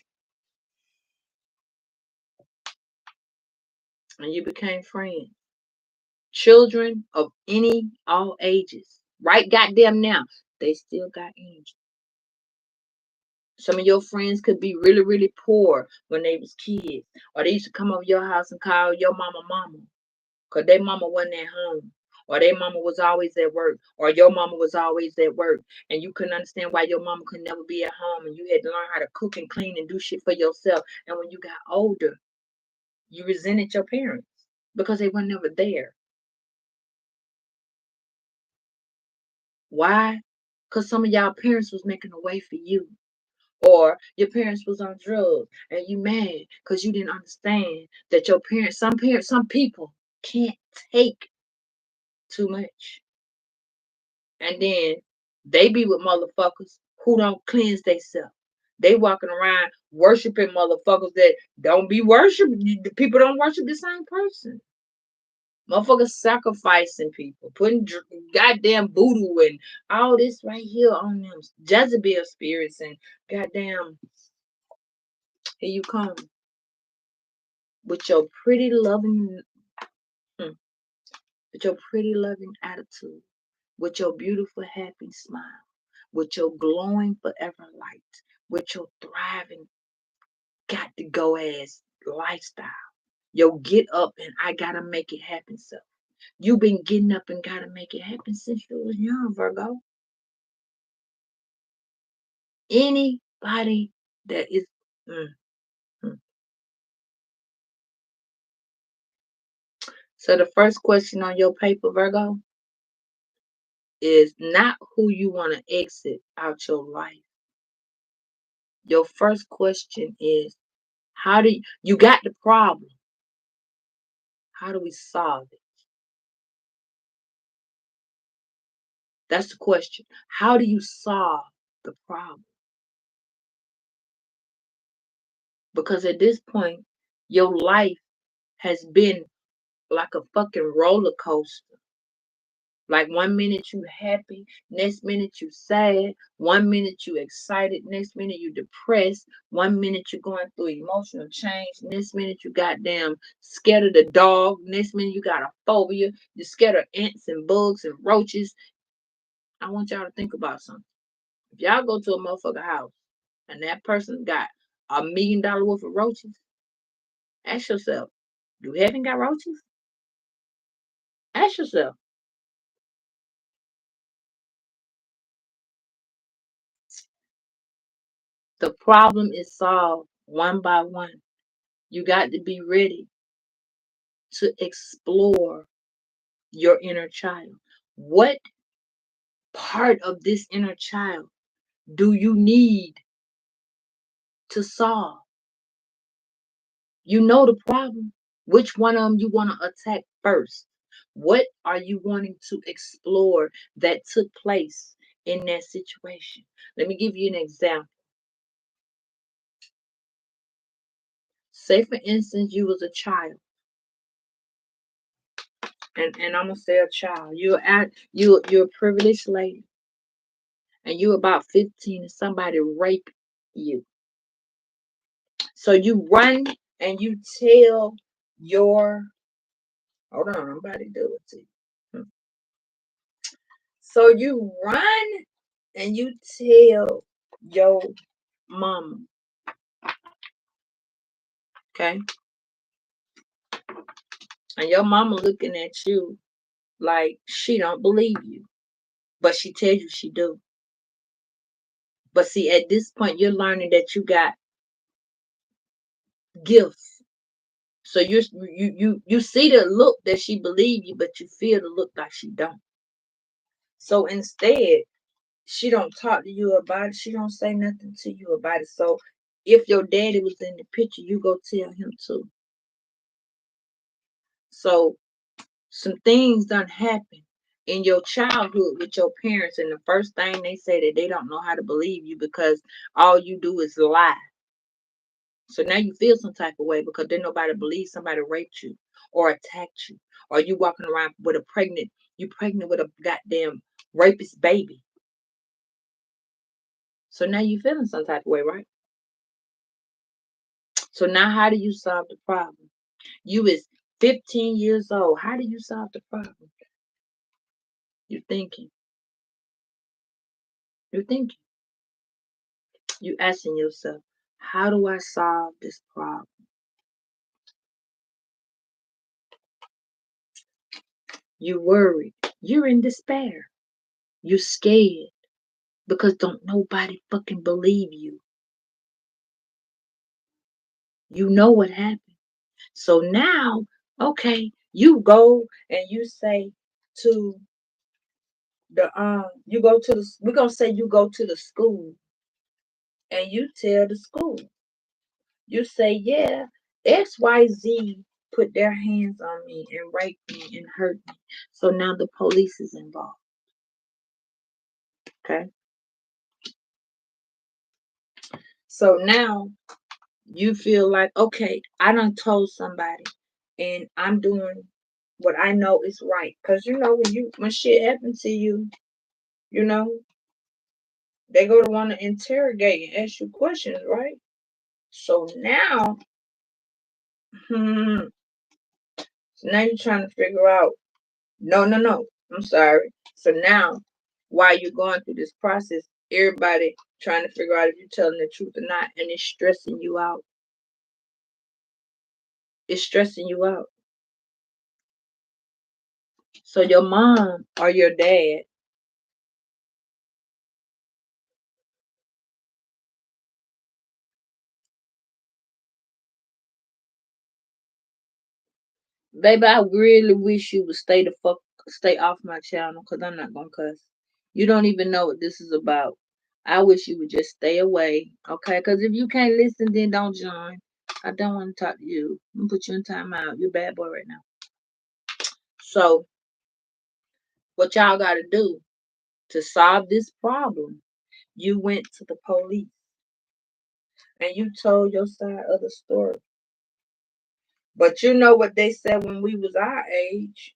and you became friends. Children of all ages. Right goddamn now, they still got angels. Some of your friends could be really, really poor when they was kids. Or they used to come over your house and call your mama mama. Because their mama wasn't at home. Or their mama was always at work. Or your mama was always at work. And you couldn't understand why your mama could never be at home. And you had to learn how to cook and clean and do shit for yourself. And when you got older, you resented your parents because they were never there. Why? Because some of y'all parents was making a way for you. Or your parents was on drugs and you mad because you didn't understand that your parents, some people can't take too much. And then they be with motherfuckers who don't cleanse themselves. They walking around worshiping motherfuckers that don't be worshiped. The people don't worship the same person. Motherfuckers sacrificing people, putting goddamn voodoo and all this right here on them Jezebel spirits and goddamn here you come with your pretty loving, hmm, with your pretty loving attitude, with your beautiful happy smile, with your glowing forever light, with your thriving got to go ass lifestyle. Yo, get up and I gotta make it happen self. You've been getting up and gotta make it happen since you was young, Virgo. Anybody that is mm, mm. So the first question on your paper, Virgo, is not who you want to exit out your life. Your first question is How do you got the problem? How do we solve it? That's the question. How do you solve the problem? Because at this point, your life has been like a fucking roller coaster. Like 1 minute you happy, next minute you sad, 1 minute you excited, next minute you depressed, 1 minute you're going through emotional change, next minute you goddamn scared of the dog, next minute you got a phobia, you're scared of ants and bugs and roaches. I want y'all to think about something. If y'all go to a motherfucker house and that person got $1 million worth of roaches, ask yourself, do heaven got roaches? Ask yourself. The problem is solved one by one. You got to be ready to explore your inner child. What part of this inner child do you need to solve? You know the problem. Which one of them you want to attack first? What are you wanting to explore that took place in that situation? Let me give you an example. Say, for instance, you was a child, and I'm gonna say a child. You're a privileged lady, and you're about 15, and somebody raped you. So you run and you tell your, hold on, I'm about to do it to you. So you run and you tell your mama, okay? And your mama looking at you like she don't believe you, but she tells you she do. But see, at this point, you're learning that you got gifts. So you see the look that she believe you, but you feel the look like she don't. So instead, she don't talk to you about it. She don't say nothing to you about it. So if your daddy was in the picture, you go tell him too. So some things done happen in your childhood with your parents, and the first thing they say that they don't know how to believe you because all you do is lie. So now you feel some type of way because then nobody believes somebody raped you or attacked you, or you walking around with you pregnant with a goddamn rapist baby. So now you feeling some type of way, right? So now how do you solve the problem? You is 15 years old. How do you solve the problem? You're thinking. You're thinking. You asking yourself, how do I solve this problem? You worried. You're in despair. You're scared because don't nobody fucking believe you. You know what happened. So now, okay, you go and you say to you go to the, we're gonna say you go to the school and you tell the school. You say, yeah, XYZ put their hands on me and raped me and hurt me. So now the police is involved. Okay. So now you feel like, okay, I done told somebody and I'm doing what I know is right. Cause you know when shit happens to you, you know, they go to want to interrogate and ask you questions, right? So now, so now you're trying to figure out, no, no, no. I'm sorry. So now, while you're going through this process, everybody trying to figure out if you're telling the truth or not, and it's stressing you out. It's stressing you out. So your mom or your dad, baby, I really wish you would stay off my channel, cause I'm not gonna cuss. You don't even know what this is about. I wish you would just stay away, okay? Cause if you can't listen, then don't join. I don't want to talk to you. I'm gonna put you in timeout. You're a bad boy right now. So what y'all gotta do to solve this problem, you went to the police and you told your side of the story. But you know what they said when we was our age.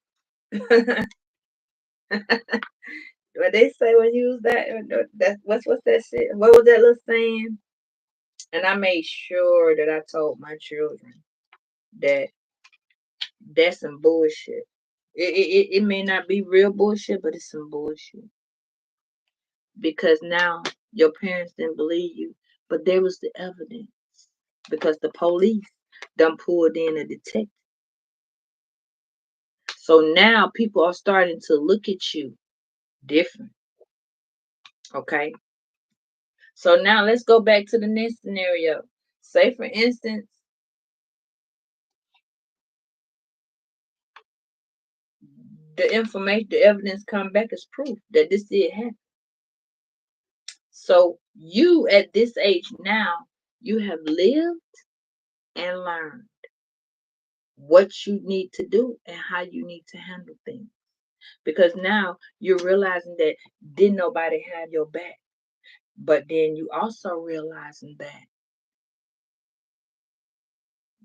What they say when you was that what's that shit? What was that little saying? And I made sure that I told my children that that's some bullshit. It may not be real bullshit, but it's some bullshit. Because now your parents didn't believe you, but there was the evidence. Because the police done pulled in a detective. So now people are starting to look at you different. Okay. So now let's go back to the next scenario. Say for instance, the information, the evidence come back as proof that this did happen. So you at this age now, you have lived and learned what you need to do and how you need to handle things. Because now you're realizing that didn't nobody have your back. But then you also realizing that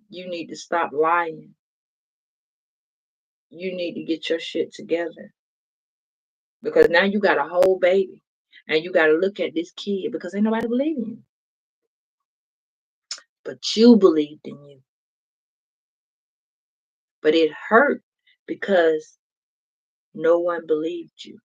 you need to stop lying. You need to get your shit together. Because now you got a whole baby. And you gotta look at this kid because ain't nobody believing you. But you believed in you. But it hurt because no one believed you.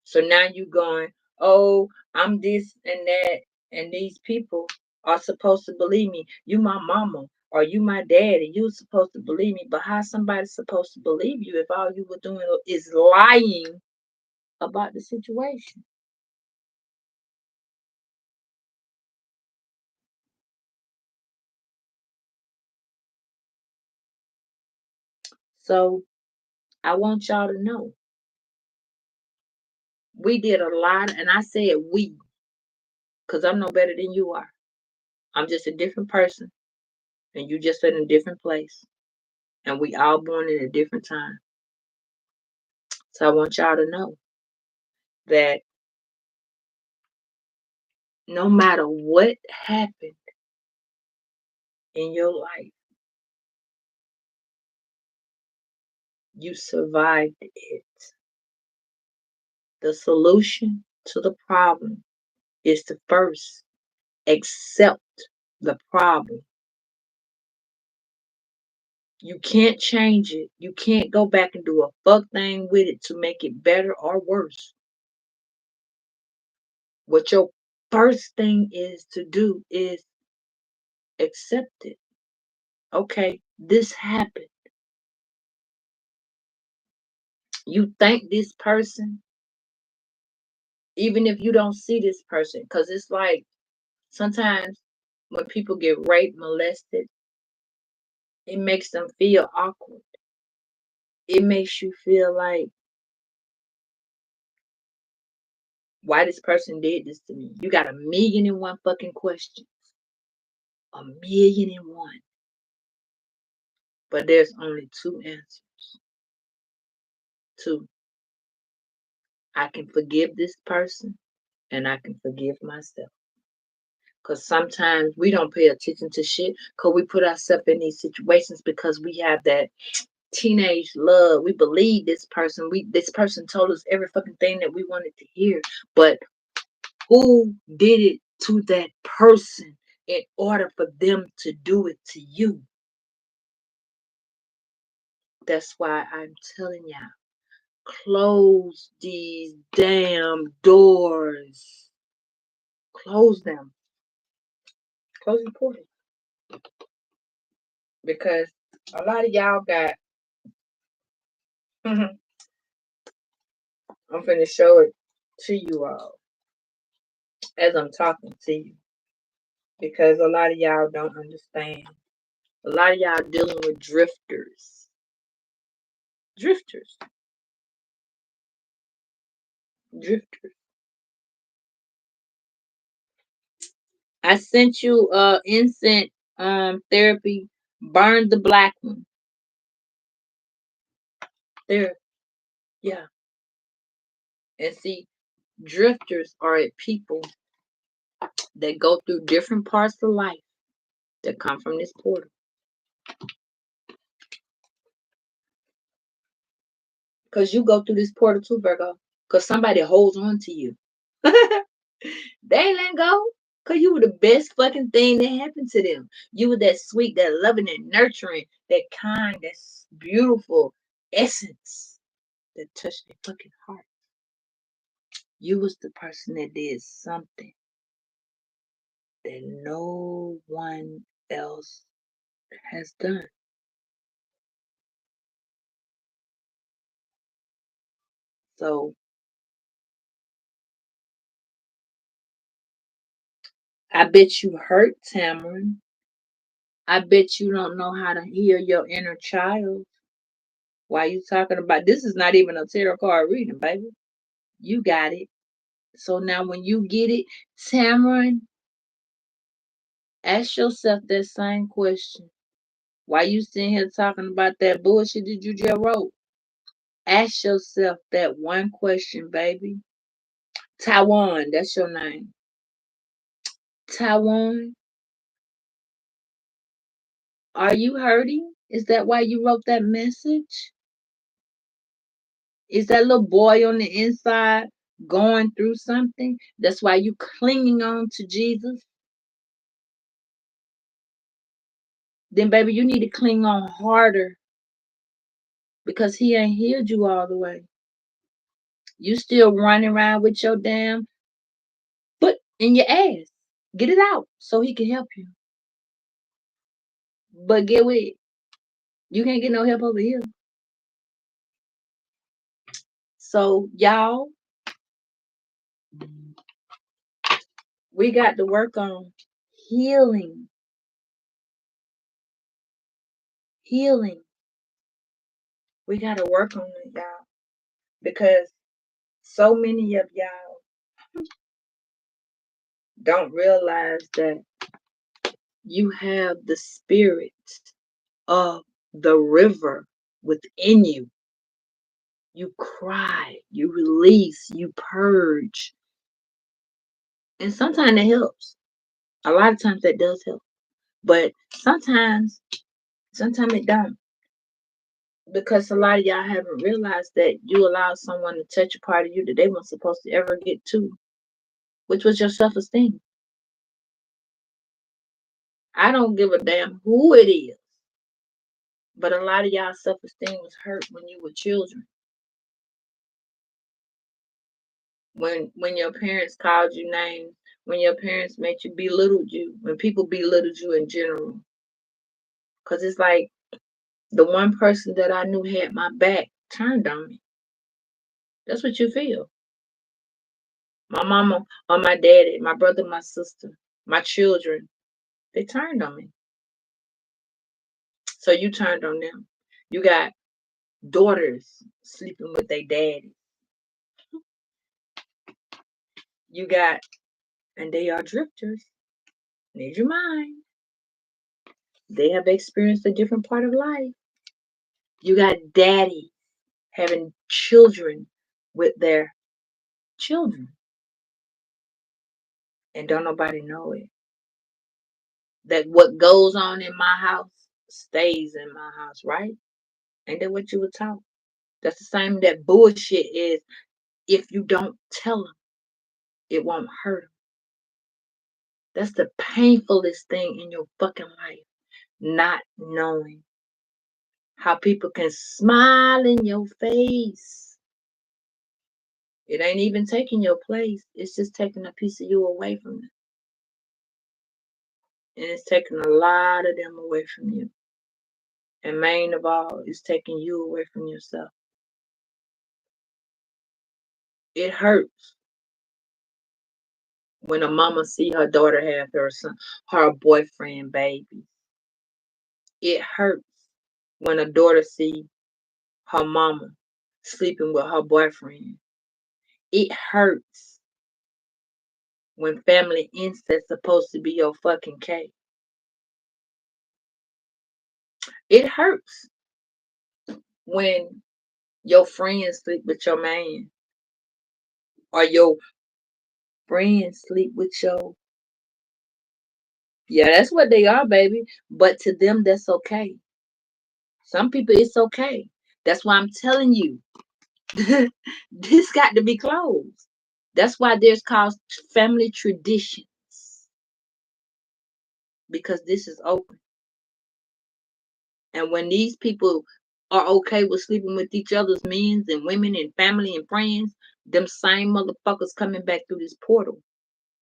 So now you going, oh, I'm this and that, and these people are supposed to believe me. You my mama or you my daddy. You supposed to believe me. But how somebody supposed to believe you if all you were doing is lying about the situation? So I want y'all to know we did a lot, and I said we, because I'm no better than you are. I'm just a different person, and you just in a different place. And we all born in a different time. So I want y'all to know that no matter what happened in your life, you survived it. The solution to the problem is to first accept the problem. You can't change it. You can't go back and do a fuck thing with it to make it better or worse. What your first thing is to do is accept it. Okay, this happened. You thank this person, even if you don't see this person, because it's like sometimes when people get raped, molested, it makes them feel awkward. It makes you feel like, why this person did this to me? You got a million and one fucking questions. A million and one. But there's only two answers. Two. I can forgive this person and I can forgive myself. Because sometimes we don't pay attention to shit because we put ourselves in these situations because we have that teenage love. We believe this person. This person told us every fucking thing that we wanted to hear. But who did it to that person in order for them to do it to you? That's why I'm telling y'all, close these damn doors. Close them. Close the portal. Because a lot of y'all got, I'm finna show it to you all as I'm talking to you. Because a lot of y'all don't understand. A lot of y'all dealing with drifters. Drifters. Drifters. I sent you incense therapy. Burn the black one. There, yeah. And see, drifters are people that go through different parts of life that come from this portal. Because you go through this portal too, Virgo. Because somebody holds on to you. They ain't let go. Because you were the best fucking thing that happened to them. You were that sweet, that loving, and nurturing, that kind, that beautiful essence that touched their fucking heart. You was the person that did something that no one else has done. So I bet you hurt, Tamron. I bet you don't know how to heal your inner child. Why you talking about this? Is not even a tarot card reading, baby. You got it. So now when you get it, Tamron, ask yourself that same question. Why you sitting here talking about that bullshit that you just wrote? Ask yourself that one question, baby. Taiwan, that's your name. Taiwan, are you hurting? Is that why you wrote that message? Is that little boy on the inside going through something? That's why you clinging on to Jesus? Then baby, you need to cling on harder because he ain't healed you all the way. You still running around with your damn foot in your ass. Get it out so he can help you. But get with it. You can't get no help over here. So y'all, we got to work on healing. Healing. We got to work on it, y'all. Because so many of y'all don't realize that you have the spirit of the river within you. You cry, you release, you purge. And sometimes it helps. A lot of times that does help. But sometimes it don't. Because a lot of y'all haven't realized that you allowed someone to touch a part of you that they weren't supposed to ever get to, which was your self-esteem. I don't give a damn who it is. But a lot of y'all self-esteem was hurt when you were children. When your parents called you names, when your parents made you belittled you, when people belittled you in general. Cause it's like the one person that I knew had my back turned on me. That's what you feel. My mama or my daddy, my brother, my sister, my children, they turned on me. So you turned on them. You got daughters sleeping with their daddy. You got, and they are drifters. Need your mind. They have experienced a different part of life. You got daddy having children with their children. And don't nobody know it. That what goes on in my house stays in my house, right? Ain't that what you were taught? That's the same that bullshit is. If you don't tell them, it won't hurt them. That's the painfulest thing in your fucking life. Not knowing how people can smile in your face. It ain't even taking your place. It's just taking a piece of you away from them. And it's taking a lot of them away from you. And main of all, it's taking you away from yourself. It hurts when a mama see her daughter have her son, her boyfriend baby. It hurts when a daughter see her mama sleeping with her boyfriend. It hurts. when family incest supposed to be your fucking case. It hurts when your friends sleep with your man or your friends sleep with your, yeah, that's what they are, baby. But to them, that's okay. Some people, it's okay. That's why I'm telling you, this got to be closed. That's why there's called family traditions, because this is open. And when these people are okay with sleeping with each other's men and women and family and friends, them same motherfuckers coming back through this portal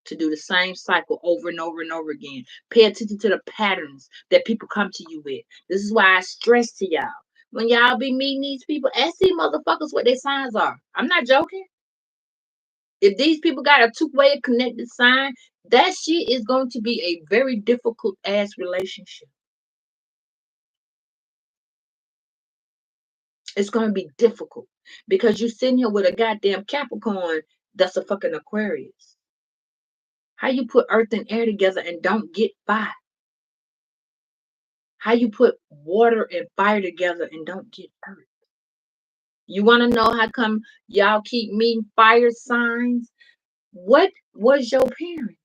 to do the same cycle over and over and over again. Pay attention to the patterns that people come to you with. This is why I stress to y'all. When y'all be meeting these people, ask these motherfuckers what their signs are. I'm not joking. If these people got a two-way connected sign, that shit is going to be a very difficult ass relationship. It's going to be difficult because you sitting here with a goddamn Capricorn that's a fucking Aquarius. How you put earth and air together and don't get fire? How you put water and fire together and don't get earth? You want to know how come y'all keep meeting fire signs? What was your parents?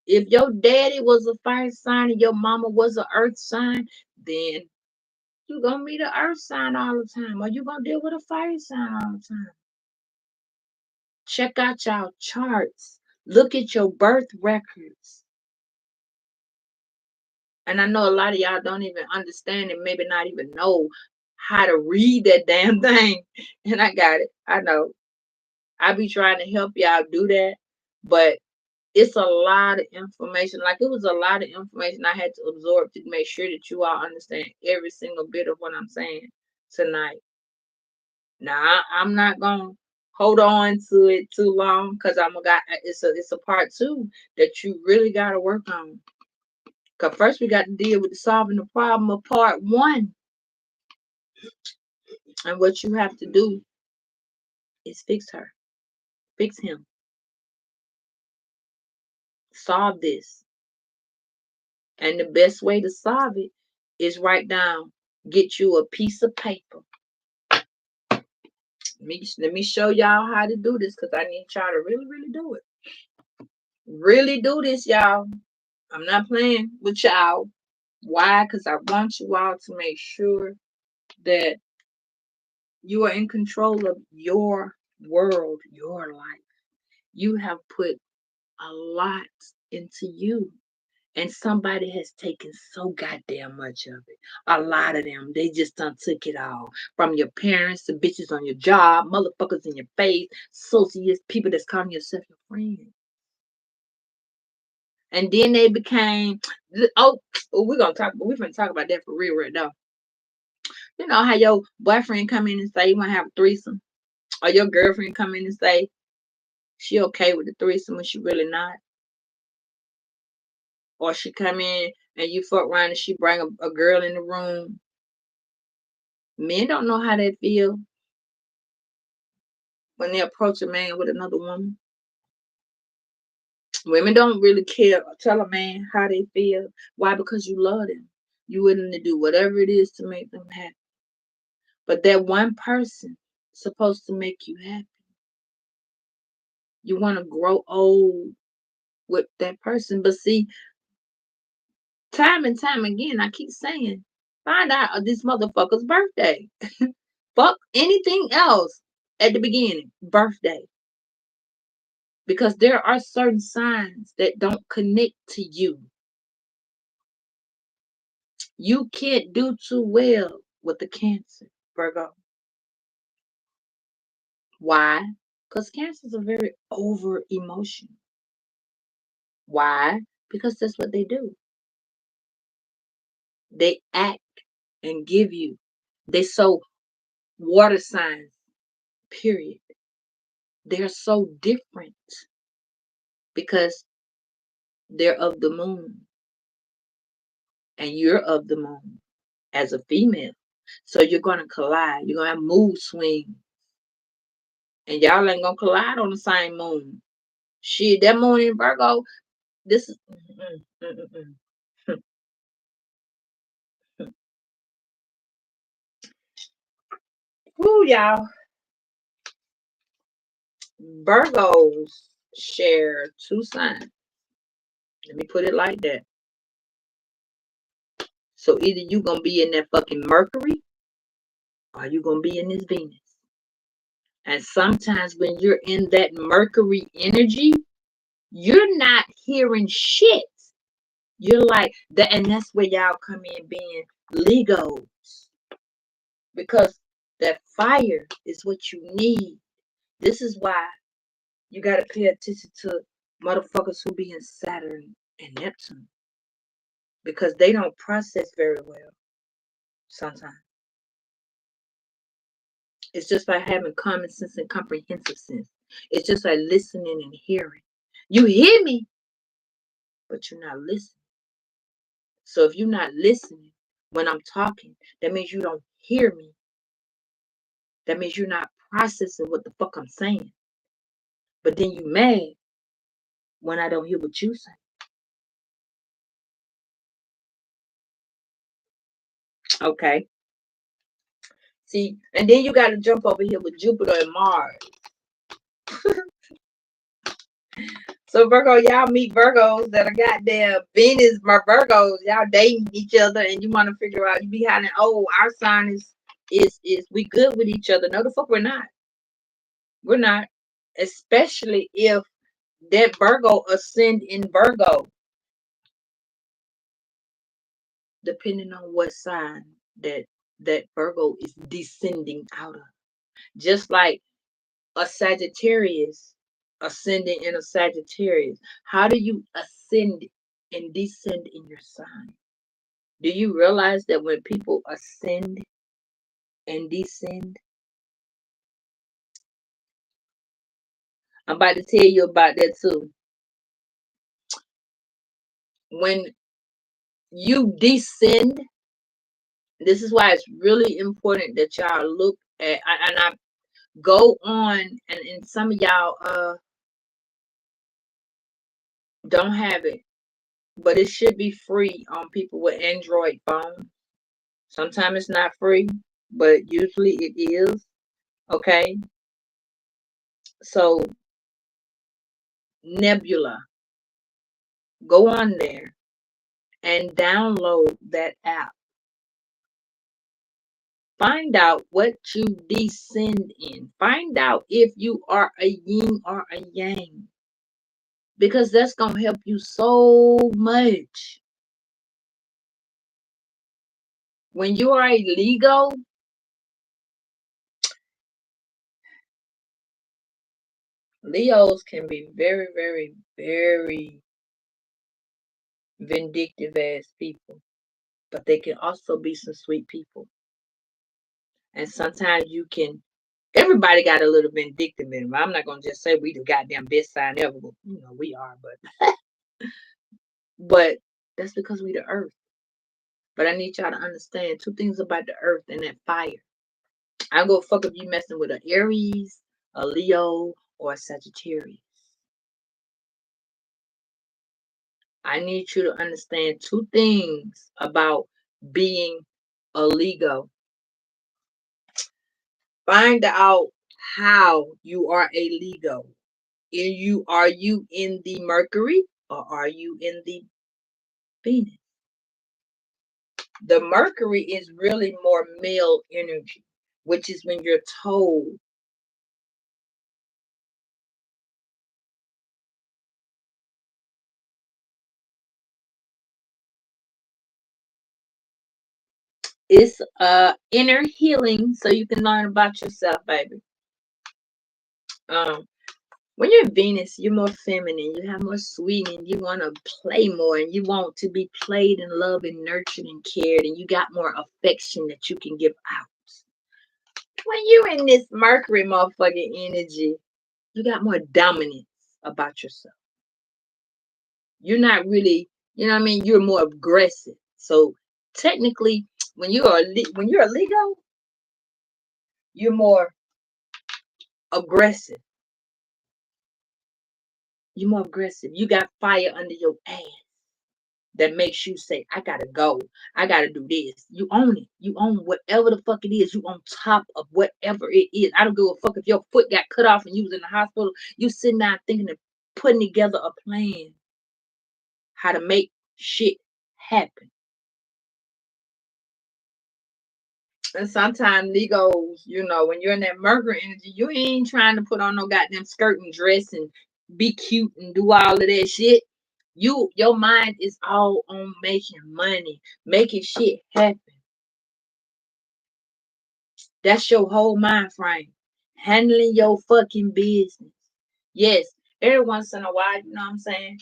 If your daddy was a fire sign and your mama was an earth sign, then you gonna meet an earth sign all the time, or you gonna deal with a fire sign all the time. Check out y'all charts. Look at your birth records. And I know a lot of y'all don't even understand and maybe not even know how to read that damn thing. And I got it. I know. I be trying to help y'all do that. But it's a lot of information. Like it was a lot of information I had to absorb to make sure that you all understand every single bit of what I'm saying tonight. Now I'm not gonna hold on to it too long because I'm a got it's a part two that you really gotta work on. Cause first we got to deal with the solving the problem of part one. And what you have to do is fix her, fix him, solve this. And the best way to solve it is write down, get you a piece of paper. Let me show y'all how to do this because I need y'all to really, really do it. Really do this, y'all. I'm not playing with y'all. Why? Because I want you all to make sure that you are in control of your world, your life. You have put a lot into you. And somebody has taken so goddamn much of it. A lot of them, they just done took it all. From your parents to bitches on your job, motherfuckers in your face, associates, people that's calling yourself your friend. And then they became, oh, we're gonna talk about that for real right now. You know how your boyfriend come in and say you wanna have a threesome? Or your girlfriend come in and say she okay with the threesome when she really not? Or she come in and you fuck around and she bring a girl in the room. Men don't know how they feel when they approach a man with another woman. Women don't really care or tell a man how they feel. Why? Because you love them. You're willing to do whatever it is to make them happy. But that one person is supposed to make you happy. You want to grow old with that person. But see, time and time again, I keep saying, find out this motherfucker's birthday. Fuck anything else at the beginning. Birthday. Because there are certain signs that don't connect to you. You can't do too well with the Cancer, Virgo. Why? Because Cancers are very over emotional. Why? Because that's what they do. They act and give you. They so water signs, period. They're so different because they're of the moon and you're of the moon as a female. So you're gonna collide. You're gonna have mood swings. And y'all ain't gonna collide on the same moon. Shit, that morning Virgo, this is woo, y'all. Virgos share two signs. Let me put it like that. So either you gonna be in that fucking Mercury or you gonna be in this Venus. And sometimes when you're in that Mercury energy, you're not hearing shit. You're like that, and that's where y'all come in being Legos. Because that fire is what you need. This is why you gotta pay attention to motherfuckers who be in Saturn and Neptune. Because they don't process very well sometimes. It's just like having common sense and comprehensive sense. It's just like listening and hearing. You hear me, but you're not listening. So if you're not listening when I'm talking, that means you don't hear me. That means you're not processing what the fuck I'm saying. But then you mad when I don't hear what you say. Okay. See, and then you got to jump over here with Jupiter and Mars. So Virgo, y'all meet Virgos that are goddamn Venus, my Virgos. Y'all dating each other, and you want to figure out you be having, oh, our sign is we good with each other. No, the fuck we're not. We're not. Especially if that Virgo ascend in Virgo, depending on what sign that Virgo is descending out of. Just like a Sagittarius ascending in a Sagittarius. How do you ascend and descend in your sign? Do you realize that when people ascend and descend, I'm about to tell you about that too. When you descend, this is why it's really important that y'all look at, and I go on, and some of y'all don't have it, but it should be free on people with Android phones. Sometimes it's not free, but usually it is. Okay. So Nebula, go on there and download that app. Find out what you descend in. Find out if you are a yin or a yang. Because that's going to help you so much. When you are a Leo, Leos can be very, very, very vindictive ass people. But they can also be some sweet people. And sometimes you can, everybody got a little vindictive in them. I'm not gonna just say we the goddamn best sign ever. You know, we are, but that's because we the earth. But I need y'all to understand two things about the earth and that fire. I go fuck if you messing with an Aries, a Leo, or a Sagittarius. I need you to understand two things about being a Leo. Find out how you are a Leo. Are you in the Mercury or are you in the Venus? The Mercury is really more male energy, which is when you're told. It's inner healing, so you can learn about yourself, baby. Um, when you're Venus, you're more feminine. You have more sweetening. You want to play more, and you want to be played and loved and nurtured and cared, and you got more affection that you can give out. When you're in this Mercury motherfucking energy, you got more dominance about yourself. You're not really, you know what I mean? You're more aggressive. So technically, when you're a Leo, you're more aggressive. You more aggressive. You got fire under your ass that makes you say, I gotta go. I gotta do this. You own it. You own whatever the fuck it is. You on top of whatever it is. I don't give a fuck if your foot got cut off and you was in the hospital. You sitting down thinking of putting together a plan how to make shit happen. And sometimes Legos, when you're in that Mercury energy, you ain't trying to put on no goddamn skirt and dress and be cute and do all of that shit. Your mind is all on making money, making shit happen. That's your whole mind frame. Handling your fucking business. Yes, every once in a while, you know what I'm saying?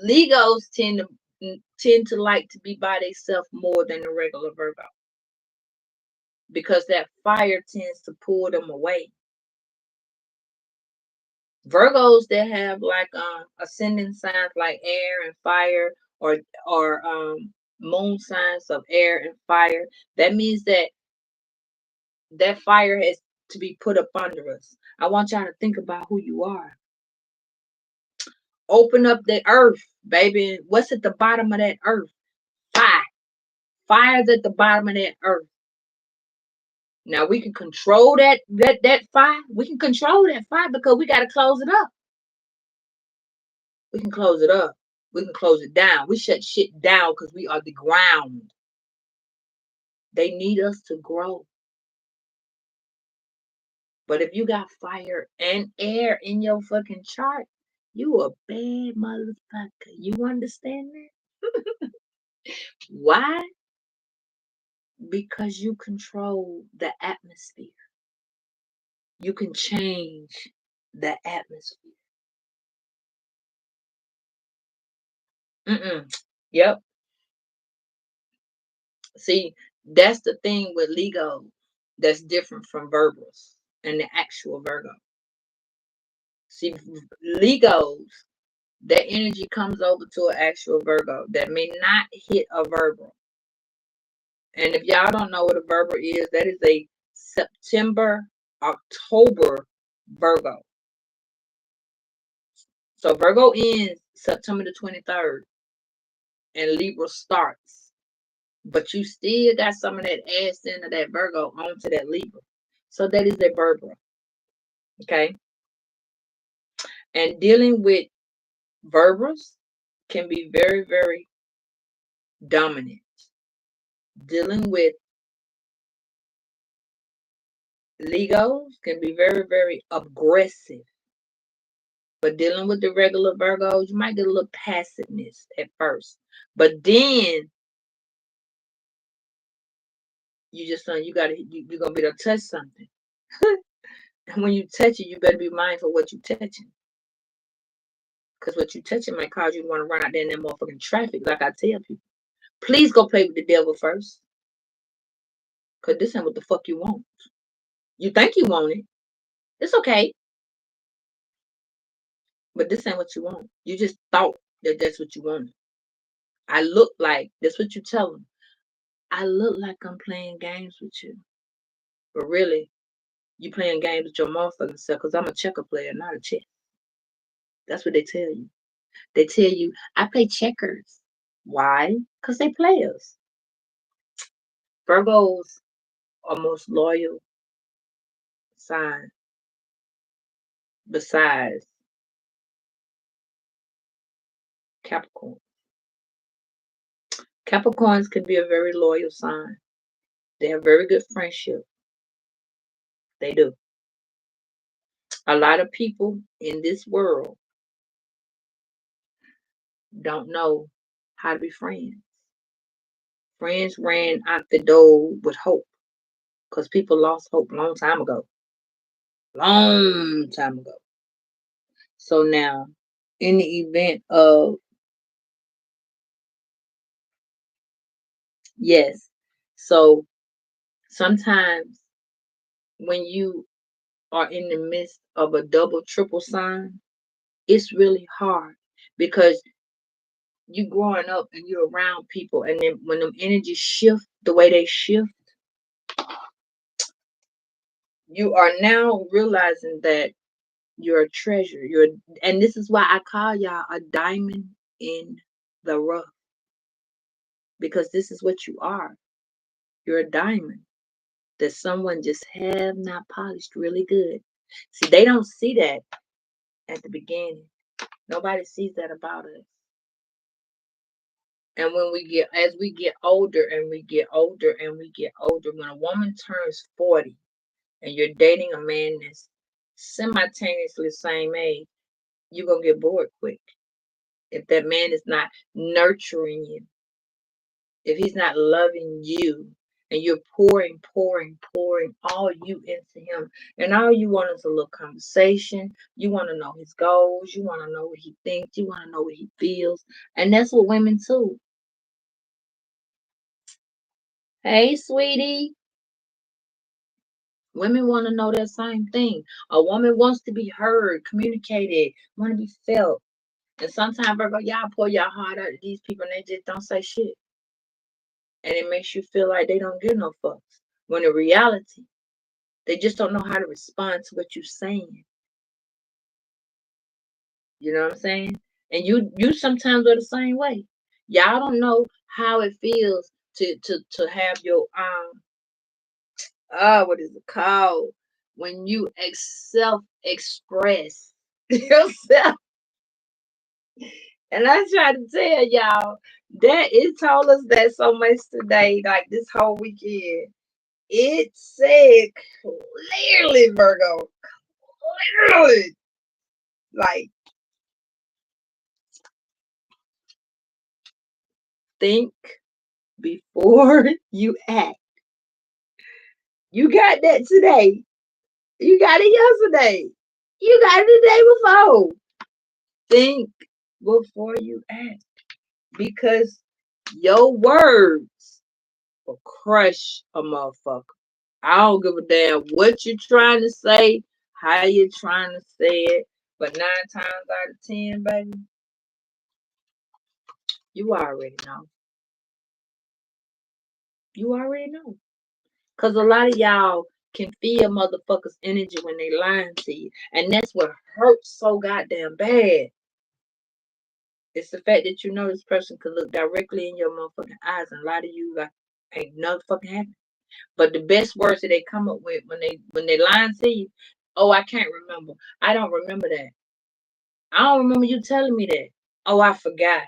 Legos tend to like to be by themselves more than the regular Virgo because that fire tends to pull them away. Virgos that have like ascending signs like air and fire or moon signs of air and fire, that means that fire has to be put up under us. I want y'all to think about who you are. Open up the earth, baby. What's at the bottom of that earth? Fire. Fire's at the bottom of that earth. Now we can control that fire. We can control that fire because we gotta close it up. We can close it up. We can close it down. We shut shit down because we are the ground. They need us to grow. But if you got fire and air in your fucking chart, you a bad motherfucker. You understand that? Why? Because you control the atmosphere. You can change the atmosphere. Mm-mm. Yep. See, that's the thing with Lego that's different from Virgos and the actual Virgo. See, Legos, that energy comes over to an actual Virgo that may not hit a Virgo. And if y'all don't know what a Virgo is, that is a September, October Virgo. So Virgo ends September the 23rd and Libra starts. But you still got some of that ass into that Virgo onto that Libra. So that is a Virgo. Okay. And dealing with Virgos can be very, very dominant. Dealing with Legos can be very, very aggressive. But dealing with the regular Virgos, you might get a little passiveness at first. But then you're gonna be able to touch something. And when you touch it, you better be mindful of what you're touching. Because what you're touching might cause you to want to run out there in that motherfucking traffic, like I tell people. Please go play with the devil first. Because this ain't what the fuck you want. You think you want it. It's okay. But this ain't what you want. You just thought that that's what you wanted. I look like, that's what you tell them. I look like I'm playing games with you. But really, you playing games with your motherfucking self because I'm a checker player, not a chess. That's what they tell you. They tell you, I play checkers. Why? Because they players. Virgos are most loyal sign besides Capricorn. Capricorns can be a very loyal sign. They have very good friendship. They do. A lot of people in this world don't know how to be friends. Friends ran out the door with hope because people lost hope a long time ago. Long time ago. So now, in the event of, yes, so sometimes when you are in the midst of a double, triple sign, it's really hard because you growing up and you're around people, and then when them energies shift the way they shift, you are now realizing that You're a treasure. And this is why I call y'all a diamond in the rough, because this is what you are. You're a diamond that someone just have not polished really good. See, they don't see that at the beginning. Nobody sees that about us. And when as we get older and we get older and we get older, when a woman turns 40 and you're dating a man that's simultaneously the same age, you're going to get bored quick. If that man is not nurturing you, if he's not loving you, and you're pouring all you into him, and all you want is a little conversation, you want to know his goals, you want to know what he thinks, you want to know what he feels, and that's what women too. Hey, sweetie. Women want to know that same thing. A woman wants to be heard, communicated, want to be felt. And sometimes, Virgo, y'all pour your heart out to these people and they just don't say shit. And it makes you feel like they don't give no fucks. When in reality, they just don't know how to respond to what you're saying. You know what I'm saying? And you sometimes are the same way. Y'all don't know how it feels to have your what is it called? When you self express yourself. And I try to tell y'all that it told us that so much today, like this whole weekend. It said clearly, Virgo, clearly, like, think before you act. You got that today. You got it yesterday. You got it the day before. Think before you act, because your words will crush a motherfucker. I don't give a damn what you're trying to say, how you're trying to say it, but 9 times out of 10, baby, you already know. You already know. Because a lot of y'all can feel motherfuckers' energy when they lying to you. And that's what hurts so goddamn bad. It's the fact that you know this person could look directly in your motherfucking eyes and lie to you like ain't nothing fucking happened. But the best words that they come up with when they lying to you, oh, I can't remember. I don't remember that. I don't remember you telling me that. Oh, I forgot.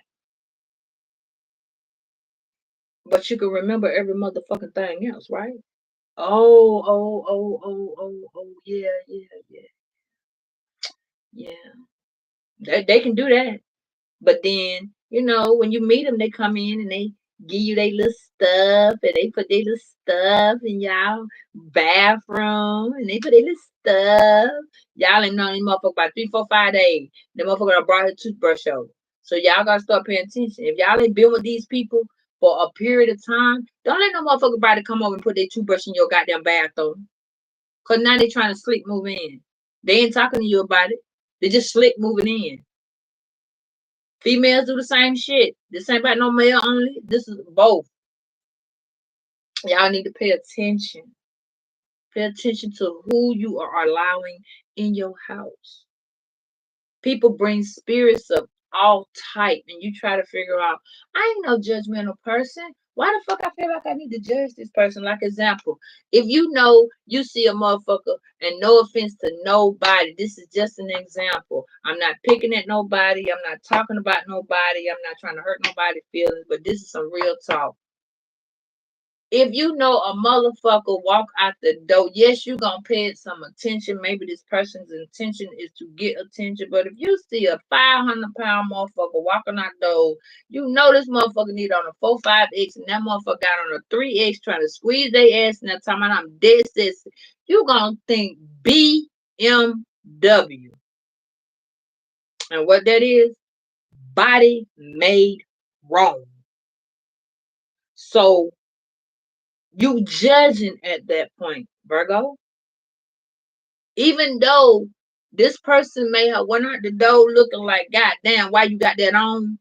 But you can remember every motherfucking thing else, right? Oh, yeah, yeah, yeah, yeah. They can do that. But then, when you meet them, they come in and they give you their little stuff and they put their little stuff in y'all bathroom and they put their little stuff. Y'all ain't known these motherfuckers about 3, 4, 5 days. The motherfucker done brought her toothbrush over. So y'all gotta start paying attention. If y'all ain't been with these people for a period of time, don't let no motherfucker body come over and put their toothbrush in your goddamn bathroom. Cause now they trying to slick move in. They ain't talking to you about it. They just slick moving in. Females do the same shit. This ain't about no male only. This is both. Y'all need to pay attention. Pay attention to who you are allowing in your house. People bring spirits of all type, and you try to figure out, I ain't no judgmental person. Why the fuck I feel like I need to judge this person? Like example, if you know you see a motherfucker, and no offense to nobody, this is just an example. I'm not picking at nobody. I'm not talking about nobody. I'm not trying to hurt nobody's feelings, but this is some real talk. If you know a motherfucker walk out the door, yes, you gonna pay it some attention. Maybe this person's intention is to get attention. But if you see a 500-pound motherfucker walking out the door, you know this motherfucker need on a 4-5X and that motherfucker got on a 3X trying to squeeze their ass in that time and I'm dead sissy. You gonna think BMW. And what that is, body made wrong. So you judging at that point, Virgo. Even though this person may have went out the door looking like, God damn, why you got that on?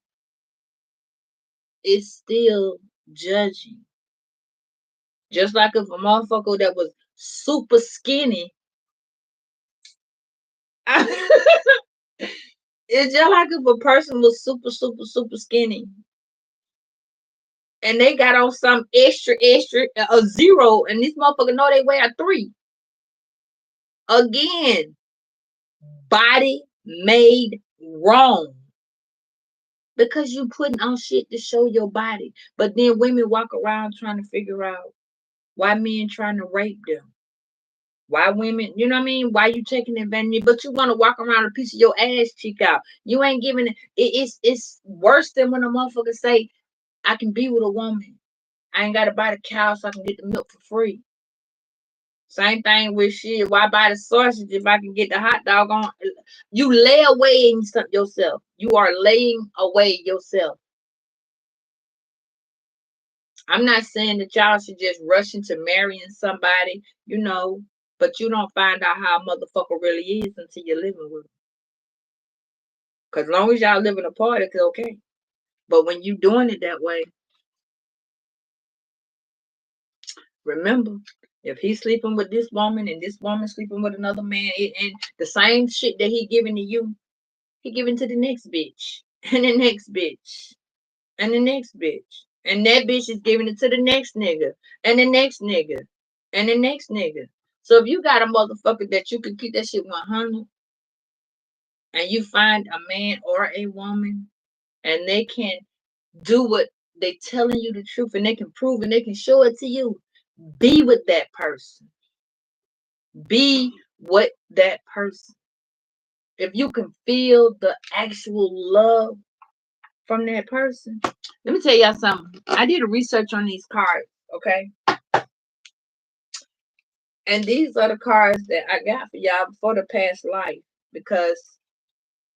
It's still judging. Just like if a motherfucker that was super skinny It's just like if a person was super, super, super skinny and they got on some extra, extra, a zero, and this motherfucker know they weigh a three. Again, body made wrong because you putting on shit to show your body. But then women walk around trying to figure out why men trying to rape them. Why women, you know what I mean? Why you taking advantage? But you want to walk around a piece of your ass cheek out. You ain't giving it's worse than when a motherfucker say, I can be with a woman. I ain't gotta buy the cow so I can get the milk for free. Same thing with shit. Why buy the sausage if I can get the hot dog on? You lay away yourself. You are laying away yourself. I'm not saying that y'all should just rush into marrying somebody, but you don't find out how a motherfucker really is until you're living with them. Because long as y'all living apart, it's okay. But when you doing it that way, remember, if he's sleeping with this woman and this woman sleeping with another man, and the same shit that he giving to you, he giving to the next bitch, and the next bitch, and the next bitch. And that bitch is giving it to the next nigga, and the next nigga, and the next nigga. So if you got a motherfucker that you can keep that shit 100, and you find a man or a woman, and they can do what they telling you the truth, and they can prove and they can show it to you, be with that person. Be with that person. If you can feel the actual love from that person. Let me tell y'all something. I did a research on these cards, okay? And these are the cards that I got for y'all for the past life, because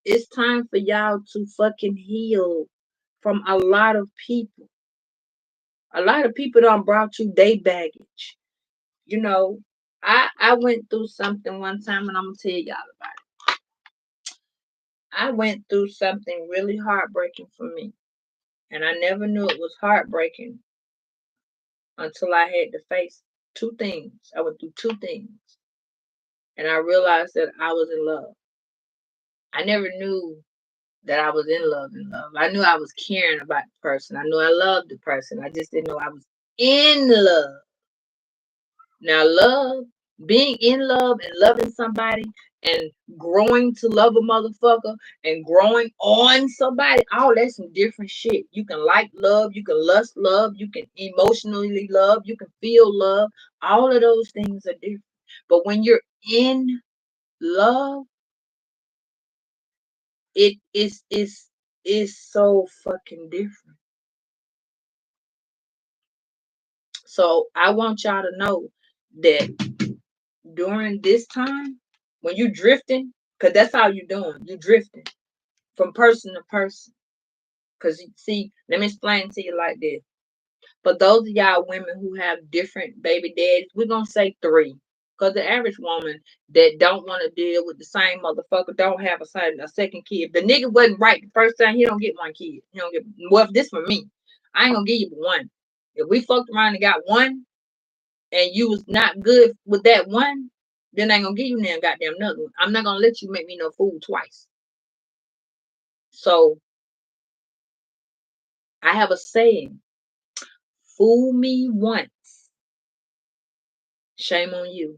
it's time for y'all to fucking heal from a lot of people. A lot of people done brought you their baggage. You know, I went through something one time, and I'm gonna tell y'all about it. I went through something really heartbreaking for me. And I never knew it was heartbreaking until I had to face two things. I went through two things. And I realized that I was in love. I never knew that I was in love, in love. I knew I was caring about the person. I knew I loved the person. I just didn't know I was in love. Now, love, being in love and loving somebody and growing to love a motherfucker and growing on somebody, all that's some different shit. You can like love, you can lust love, you can emotionally love, you can feel love. All of those things are different. But when you're in love, it is so fucking different. So I want y'all to know that during this time, when you drifting, because that's how you doing. You drifting from person to person. Because, see, let me explain to you like this. For those of y'all women who have different baby daddies, we're going to say three. Because the average woman that don't want to deal with the same motherfucker don't have a second kid. If the nigga wasn't right the first time, he don't get one kid. He don't get, well, if this for me, I ain't going to give you one. If we fucked around and got one, and you was not good with that one, then I ain't gonna give you now goddamn another one. I'm not gonna let you make me no fool twice. So I have a saying: fool me once, shame on you.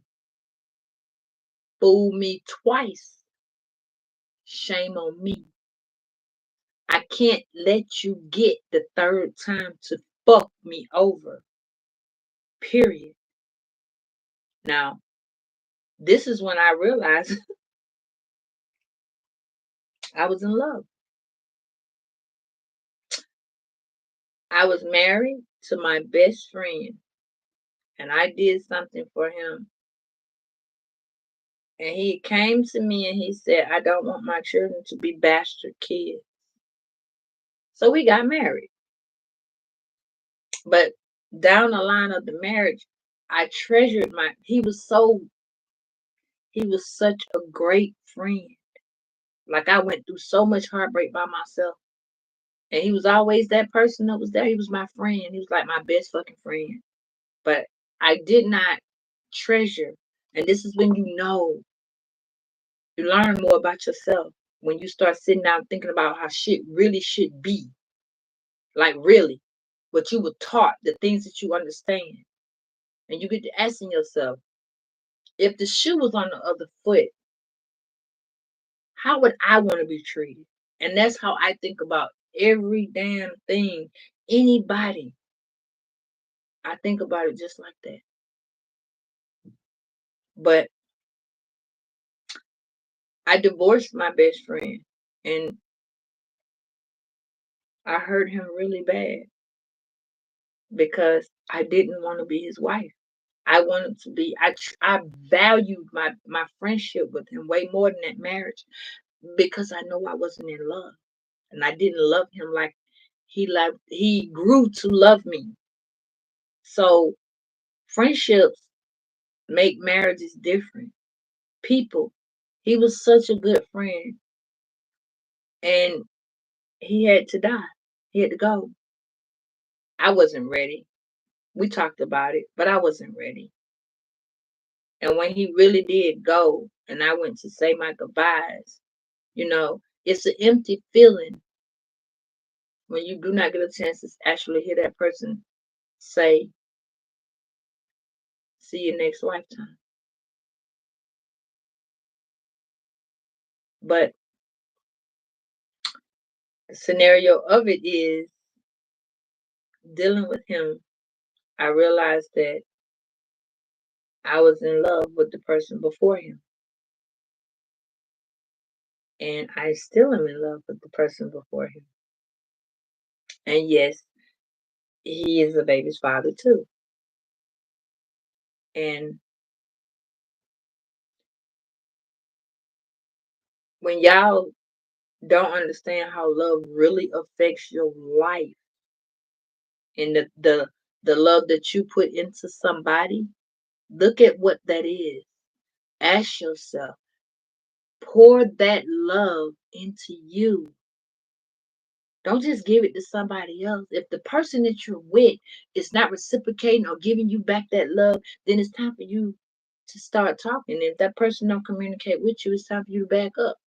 Fool me twice, shame on me. I can't let you get the third time to fuck me over. Period. Now, this is when I realized I was in love. I was married to my best friend, and I did something for him. And he came to me and he said, I don't want my children to be bastard kids. So we got married. But down the line of the marriage, I treasured he was such a great friend. Like, I went through so much heartbreak by myself. And he was always that person that was there. He was my friend. He was like my best fucking friend. But I did not treasure. And this is when you know You learn more about yourself when you start sitting down thinking about how shit really should be. Like really, what you were taught, the things that you understand. And you get to asking yourself, if the shoe was on the other foot, how would I want to be treated? And that's how I think about every damn thing. Anybody, I think about it just like that. But I divorced my best friend and I hurt him really bad because I didn't want to be his wife. I wanted to be, I valued my friendship with him way more than that marriage because I know I wasn't in love and I didn't love him like he grew to love me. So friendships make marriages different. People, he was such a good friend and he had to die. He had to go. I wasn't ready. We talked about it, but I wasn't ready. And when he really did go and I went to say my goodbyes, it's an empty feeling when you do not get a chance to actually hear that person say, see you next lifetime. But the scenario of it is dealing with him, I realized that I was in love with the person before him. And I still am in love with the person before him. And yes, he is a baby's father too. And when y'all don't understand how love really affects your life and the love that you put into somebody, look at what that is. Ask yourself, pour that love into you. Don't just give it to somebody else. If the person that you're with is not reciprocating or giving you back that love, then it's time for you to start talking. If that person don't communicate with you, it's time for you to back up.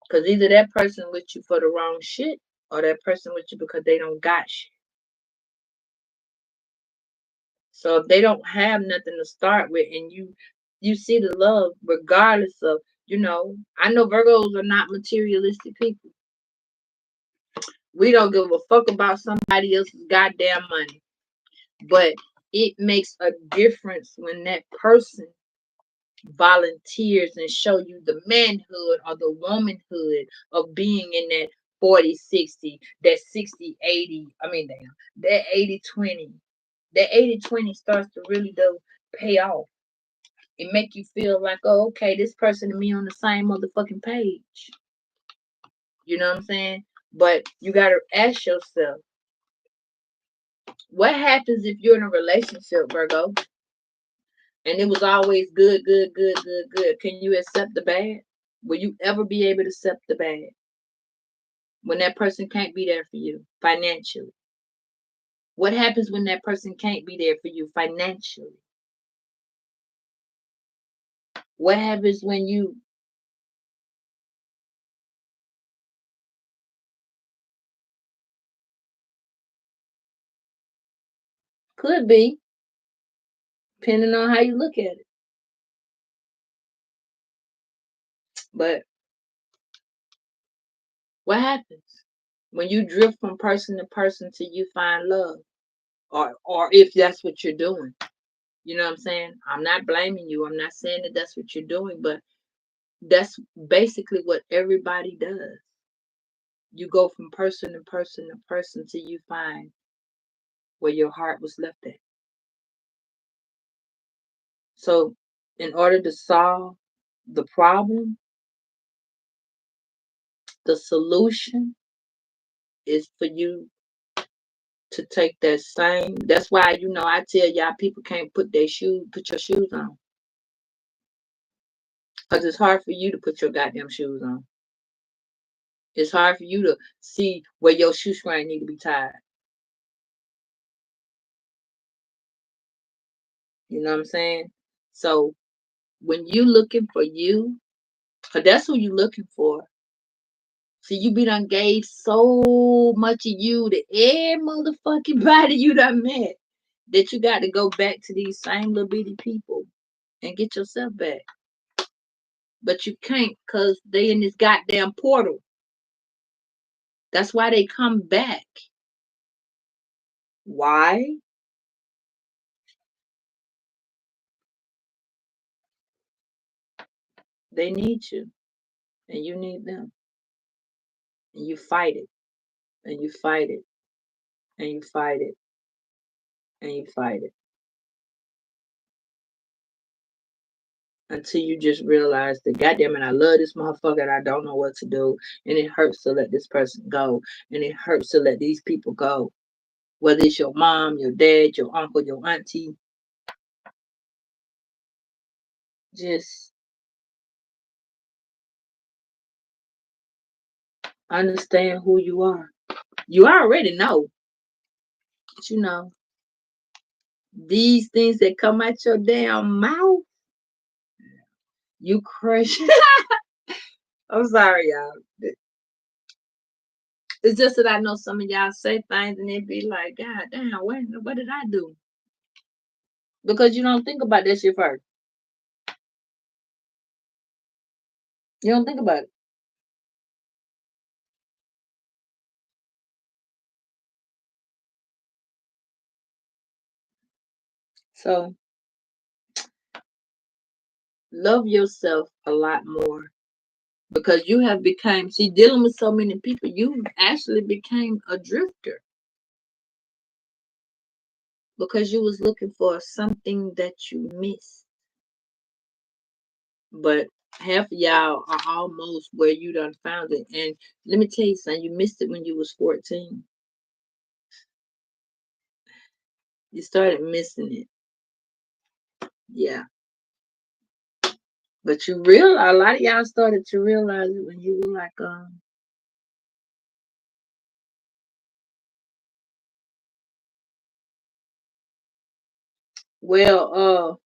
Because either that person with you for the wrong shit or that person with you because they don't got shit. So if they don't have nothing to start with and you see the love regardless of, I know Virgos are not materialistic people. We don't give a fuck about somebody else's goddamn money. But it makes a difference when that person volunteers and show you the manhood or the womanhood of being in that 40-60, that 60-80. I mean, damn, that 80-20. That 80-20 starts to really do pay off. It make you feel like, oh, okay, this person and me on the same motherfucking page. You know what I'm saying? But you gotta ask yourself, what happens if you're in a relationship, Virgo, and it was always good, good, good, good, good? Can you accept the bad? Will you ever be able to accept the bad when that person can't be there for you financially? What happens when that person can't be there for you financially? What happens when you could be, depending on how you look at it? But what happens when you drift from person to person till you find love? Or if that's what you're doing. You know what I'm saying? I'm not blaming you. I'm not saying that that's what you're doing, but that's basically what everybody does. You go from person to person to person till you find where your heart was left at. So, in order to solve the problem, the solution is for you to take that same. That's why I tell y'all people can't put your shoes on, because it's hard for you to put your goddamn shoes on. It's hard for you to see where your shoestring need to be tied. You know what I'm saying? So when you looking for you, Cause that's who you looking for. So you be done gave so much of you to every motherfucking body you done met that you got to go back to these same little bitty people and get yourself back. But you can't cause they in this goddamn portal. That's why they come back. Why? They need you and you need them. And you fight it. And you fight it. And you fight it. And you fight it. Until you just realize that goddamn it, I love this motherfucker and I don't know what to do. And it hurts to let this person go. And it hurts to let these people go. Whether it's your mom, your dad, your uncle, your auntie. Just understand who you are. You already know. But you know, these things that come out your damn mouth, you crush. I'm sorry, y'all. It's just that I know some of y'all say things and it be like, God damn, what did I do? Because you don't think about that shit first. You don't think about it. So love yourself a lot more because you have become, see, dealing with so many people, you actually became a drifter because you was looking for something that you missed. But half of y'all are almost where you done found it. And let me tell you something, you missed it when you was 14. You started missing it. Yeah. But you realize a lot of y'all started to realize it when you were like, well,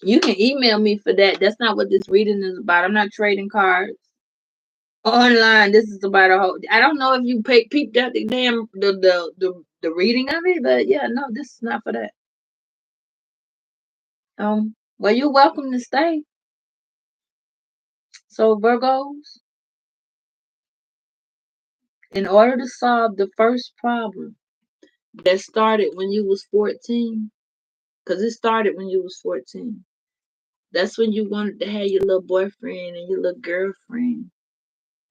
you can email me for that. That's not what this reading is about. I'm not trading cards online. This is about a whole. I don't know if you peeped out the damn the reading of it, but yeah, no, this is not for that. Well, you're welcome to stay. So Virgos, in order to solve the first problem that started when you was 14, because it started when you was 14. That's when you wanted to have your little boyfriend and your little girlfriend.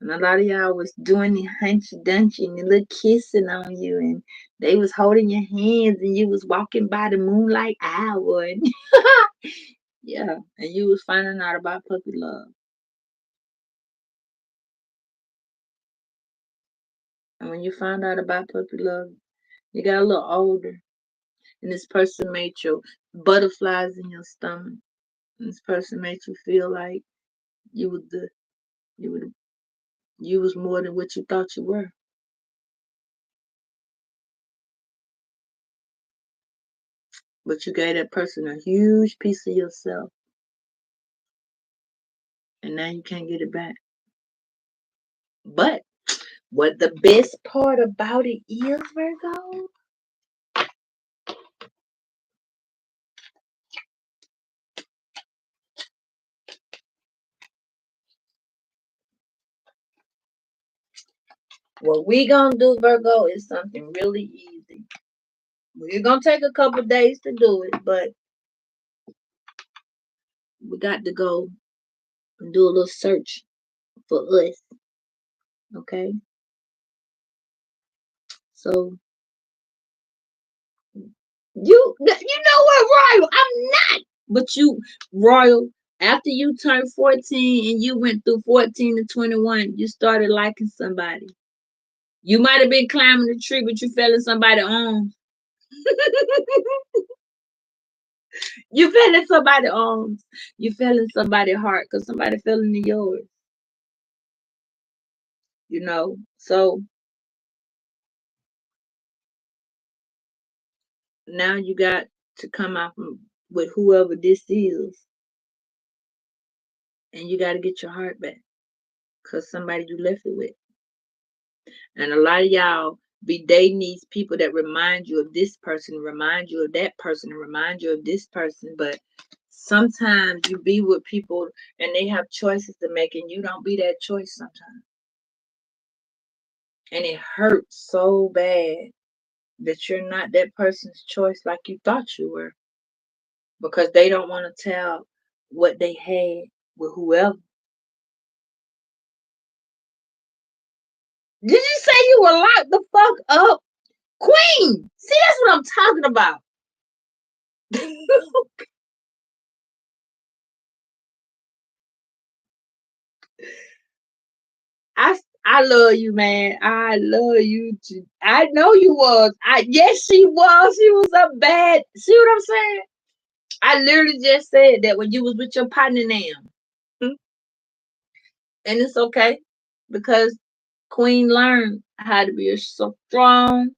And a lot of y'all was doing the hunchy dunchy and the little kissing on you, and they was holding your hands, and you was walking by the moonlight hour, and yeah, and you was finding out about puppy love. And when you found out about puppy love, you got a little older, and this person made your butterflies in your stomach. And this person made you feel like you was the you were you was more than what you thought you were. But you gave that person a huge piece of yourself, and now you can't get it back. But what the best part about it is, Virgo, what we gonna do, Virgo, is something really easy. We're gonna take a couple days to do it, but we got to go and do a little search for us, okay? So you know what, Royal? I'm not. But you, Royal, after you turned 14 and you went through 14 to 21, you started liking somebody. You might have been climbing the tree, but you fell in somebody's arms. You fell in somebody's arms. You fell in somebody's heart because somebody fell into yours. You know, so now you got to come out with whoever this is. And you got to get your heart back because somebody you left it with. And a lot of y'all be dating these people that remind you of this person, remind you of that person, and remind you of this person. But sometimes you be with people and they have choices to make, and you don't be that choice sometimes. And it hurts so bad that you're not that person's choice like you thought you were because they don't want to tell what they had with whoever. Did you say you were locked the fuck up? Queen! See, that's what I'm talking about. I I love you, man. I love you too. I know you was. Yes, she was. She was a bad. See what I'm saying? I literally just said that when you was with your partner now. And it's okay because Queen learned how to be a strong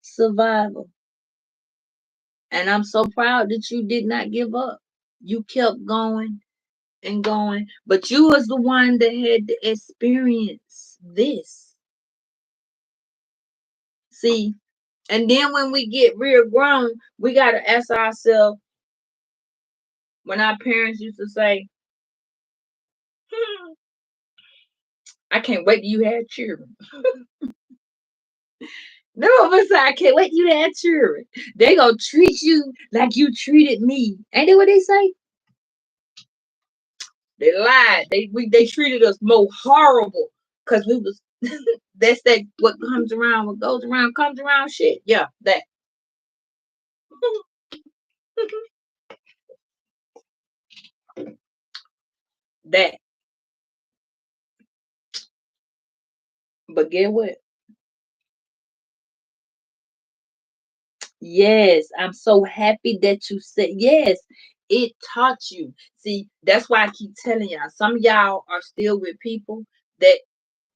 survivor. And I'm so proud that you did not give up. You kept going and going. But you was the one that had to experience this. See, and then when we get real grown, we got to ask ourselves when our parents used to say, "Hmm, I can't wait till you have children." No of us say, I can't wait till you have children. They gonna treat you like you treated me. Ain't that what they say? They lied. They treated us more horrible because we was that's that what comes around, what goes around comes around shit. Yeah, that. That. But get what? Yes, I'm so happy that you said yes. It taught you. See, that's why I keep telling y'all. Some of y'all are still with people that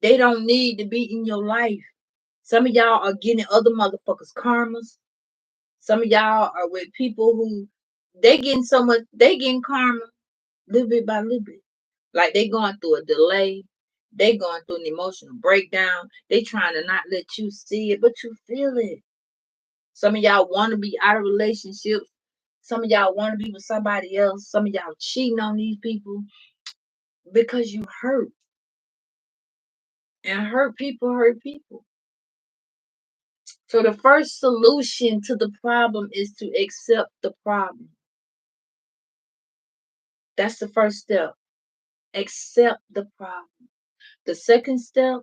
they don't need to be in your life. Some of y'all are getting other motherfuckers karmas. Some of y'all are with people who they getting so much, they getting karma little bit by little bit. Like they going through a delay. They going through an emotional breakdown. They trying to not let you see it, but you feel it. Some of y'all want to be out of relationships. Some of y'all want to be with somebody else. Some of y'all cheating on these people because you hurt. And hurt people hurt people. So the first solution to the problem is to accept the problem. That's the first step. Accept the problem. The second step,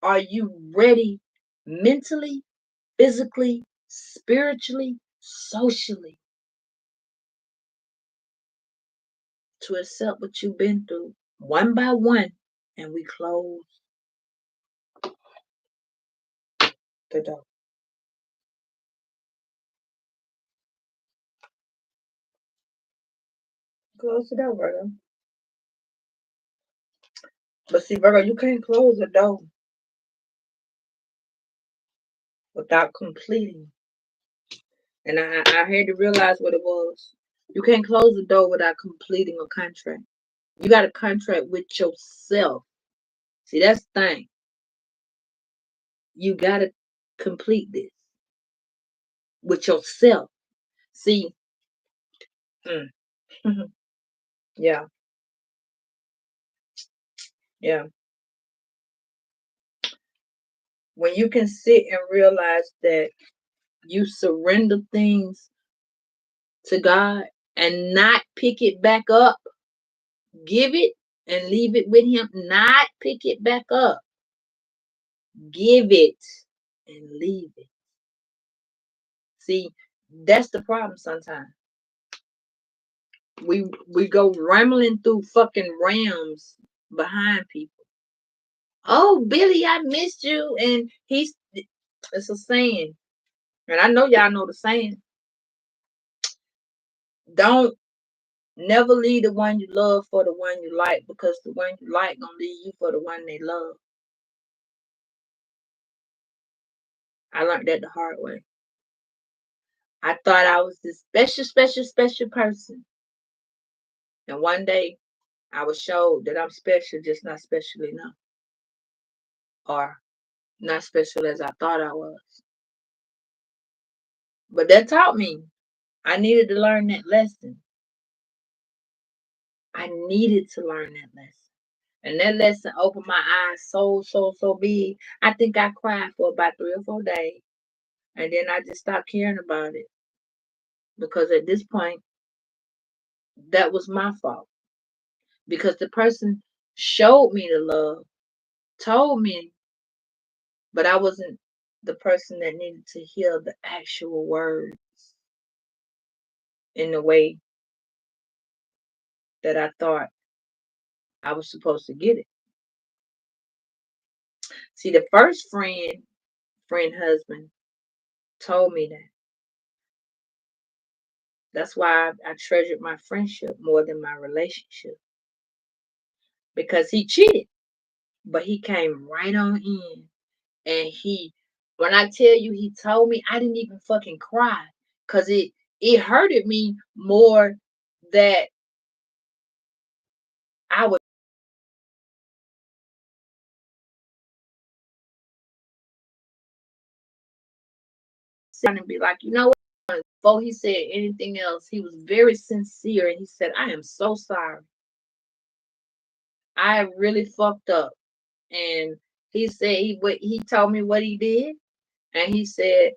are you ready mentally, physically, spiritually, socially to accept what you've been through one by one? And we close the door. Close the door, Virgo. But see, Virgo, you can't close the door without completing. And I had to realize what it was. You can't close the door without completing a contract. You got a contract with yourself. See, that's the thing. You got to complete this with yourself. See, mm, yeah, yeah. When you can sit and realize that you surrender things to God and not pick it back up, give it and leave it with Him, not pick it back up, give it and leave it. See, that's the problem sometimes. We go rambling through fucking rams behind people. Oh, Billy, I missed you. And it's a saying. And I know y'all know the saying. Don't never leave the one you love for the one you like because the one you like gonna leave you for the one they love. I learned that the hard way. I thought I was this special, special, special person. And one day I was showed that I'm special, just not special enough, or not special as I thought I was. But that taught me I needed to learn that lesson. I needed to learn that lesson. And that lesson opened my eyes so big. I think I cried for about 3 or 4 days. And then I just stopped caring about it. Because at this point, that was my fault. Because the person showed me the love, told me, but I wasn't the person that needed to hear the actual words in the way that I thought I was supposed to get it. See, the first friend husband told me that. That's why I treasured my friendship more than my relationship. Because he cheated, but he came right on in. And when I tell you he told me, I didn't even fucking cry. Because it hurted me more that I would sit down and be like, you know what? Before he said anything else, he was very sincere. And he said, I am so sorry. I really fucked up. And he said he told me what he did. And he said,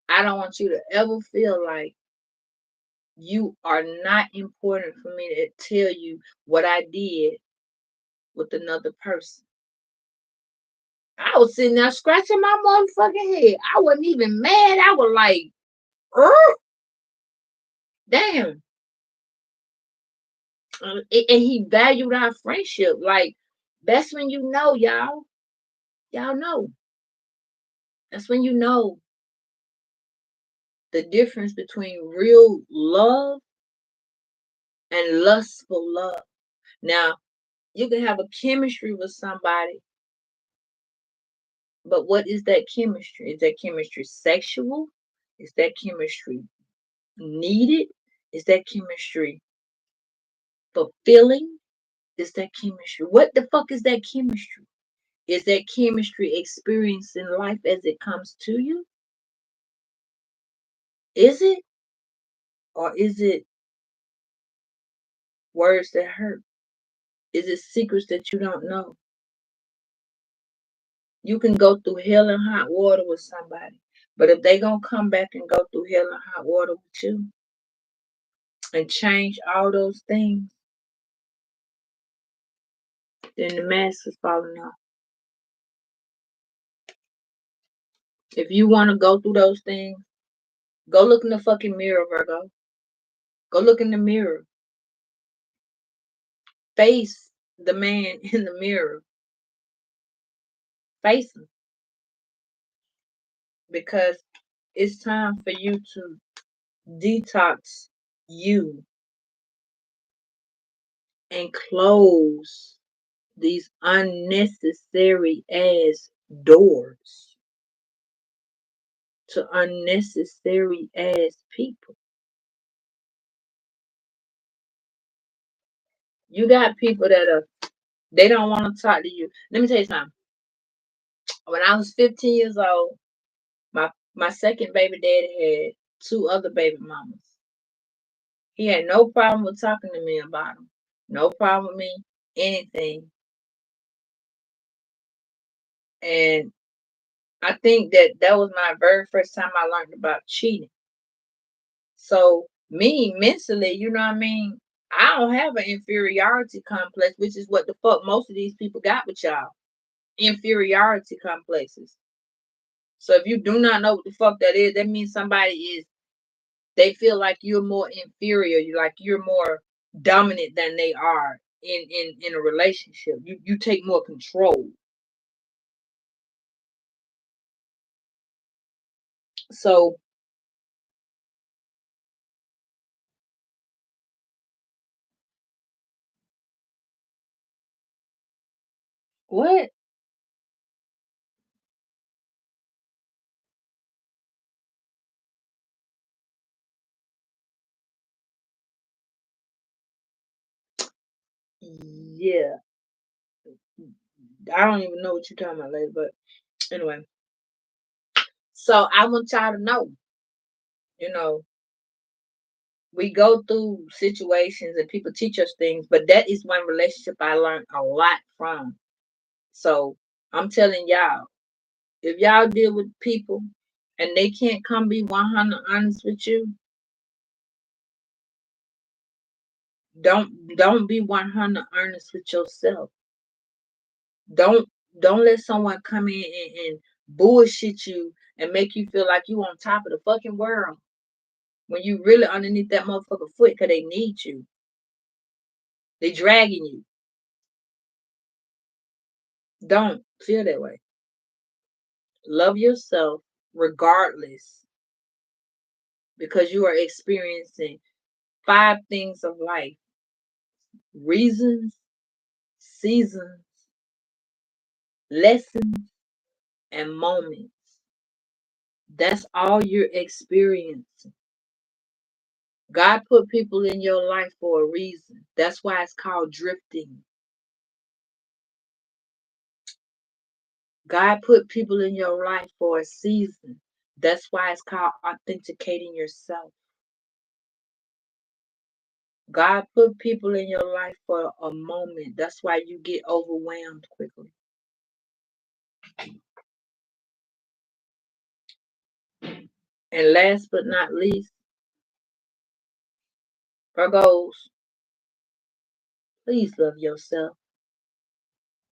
I don't want you to ever feel like you are not important for me to tell you what I did with another person. I was sitting there scratching my motherfucking head. I wasn't even mad. I was like, damn. And he valued our friendship. Like, that's when you know, y'all. Y'all know. That's when you know the difference between real love and lustful love. Now, you can have a chemistry with somebody, but what is that chemistry? Is that chemistry sexual? Is that chemistry needed? Is that chemistry fulfilling? Is that chemistry? What the fuck is that chemistry? Is that chemistry experiencing life as it comes to you? Is it? Or is it words that hurt? Is it secrets that you don't know? You can go through hell and hot water with somebody, but if they gonna come back and go through hell and hot water with you and change all those things, then the mask is falling off. If you want to go through those things, go look in the fucking mirror, Virgo. Go look in the mirror. Face the man in the mirror. Face him. Because it's time for you to detox you and close these unnecessary ass doors to unnecessary ass people. You got people they don't want to talk to you. Let me tell you something. When I was 15 years old, my second baby daddy had two other baby mamas. He had no problem with talking to me about them. No problem with me, anything. And I think that was my very first time I learned about cheating. So me mentally, you know what I mean? I don't have an inferiority complex, which is what the fuck most of these people got with y'all. Inferiority complexes. So if you do not know what the fuck that is, that means they feel like you're more inferior, you're more dominant than they are in a relationship. You take more control. So what? Yeah, I don't even know what you're talking about, lady. But anyway, so I want y'all to know, you know, we go through situations and people teach us things, but that is one relationship I learned a lot from. So I'm telling y'all, if y'all deal with people and they can't come be 100 honest with you, don't be 100 honest with yourself. Don't don't let someone come in and bullshit you and make you feel like you on top of the fucking world when you really underneath that motherfucker foot because they need you. They dragging you. Don't feel that way. Love yourself regardless because you are experiencing five things of life: reasons, seasons, lessons, and moments. That's all you're experiencing. God put people in your life for a reason. That's why it's called drifting. God put people in your life for a season. That's why it's called authenticating yourself. God put people in your life for a moment. That's why you get overwhelmed quickly. And last but not least, Virgos, please love yourself.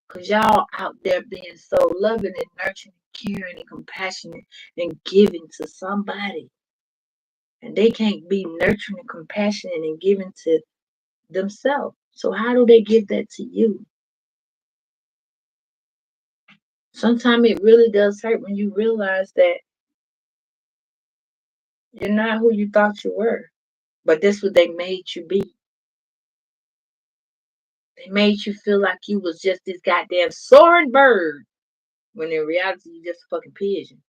Because y'all out there being so loving and nurturing, caring and compassionate and giving to somebody. And they can't be nurturing and compassionate and giving to themselves. So how do they give that to you? Sometimes it really does hurt when you realize that you're not who you thought you were. But that's what they made you be. They made you feel like you was just this goddamn soaring bird. When in reality you just a fucking pigeon.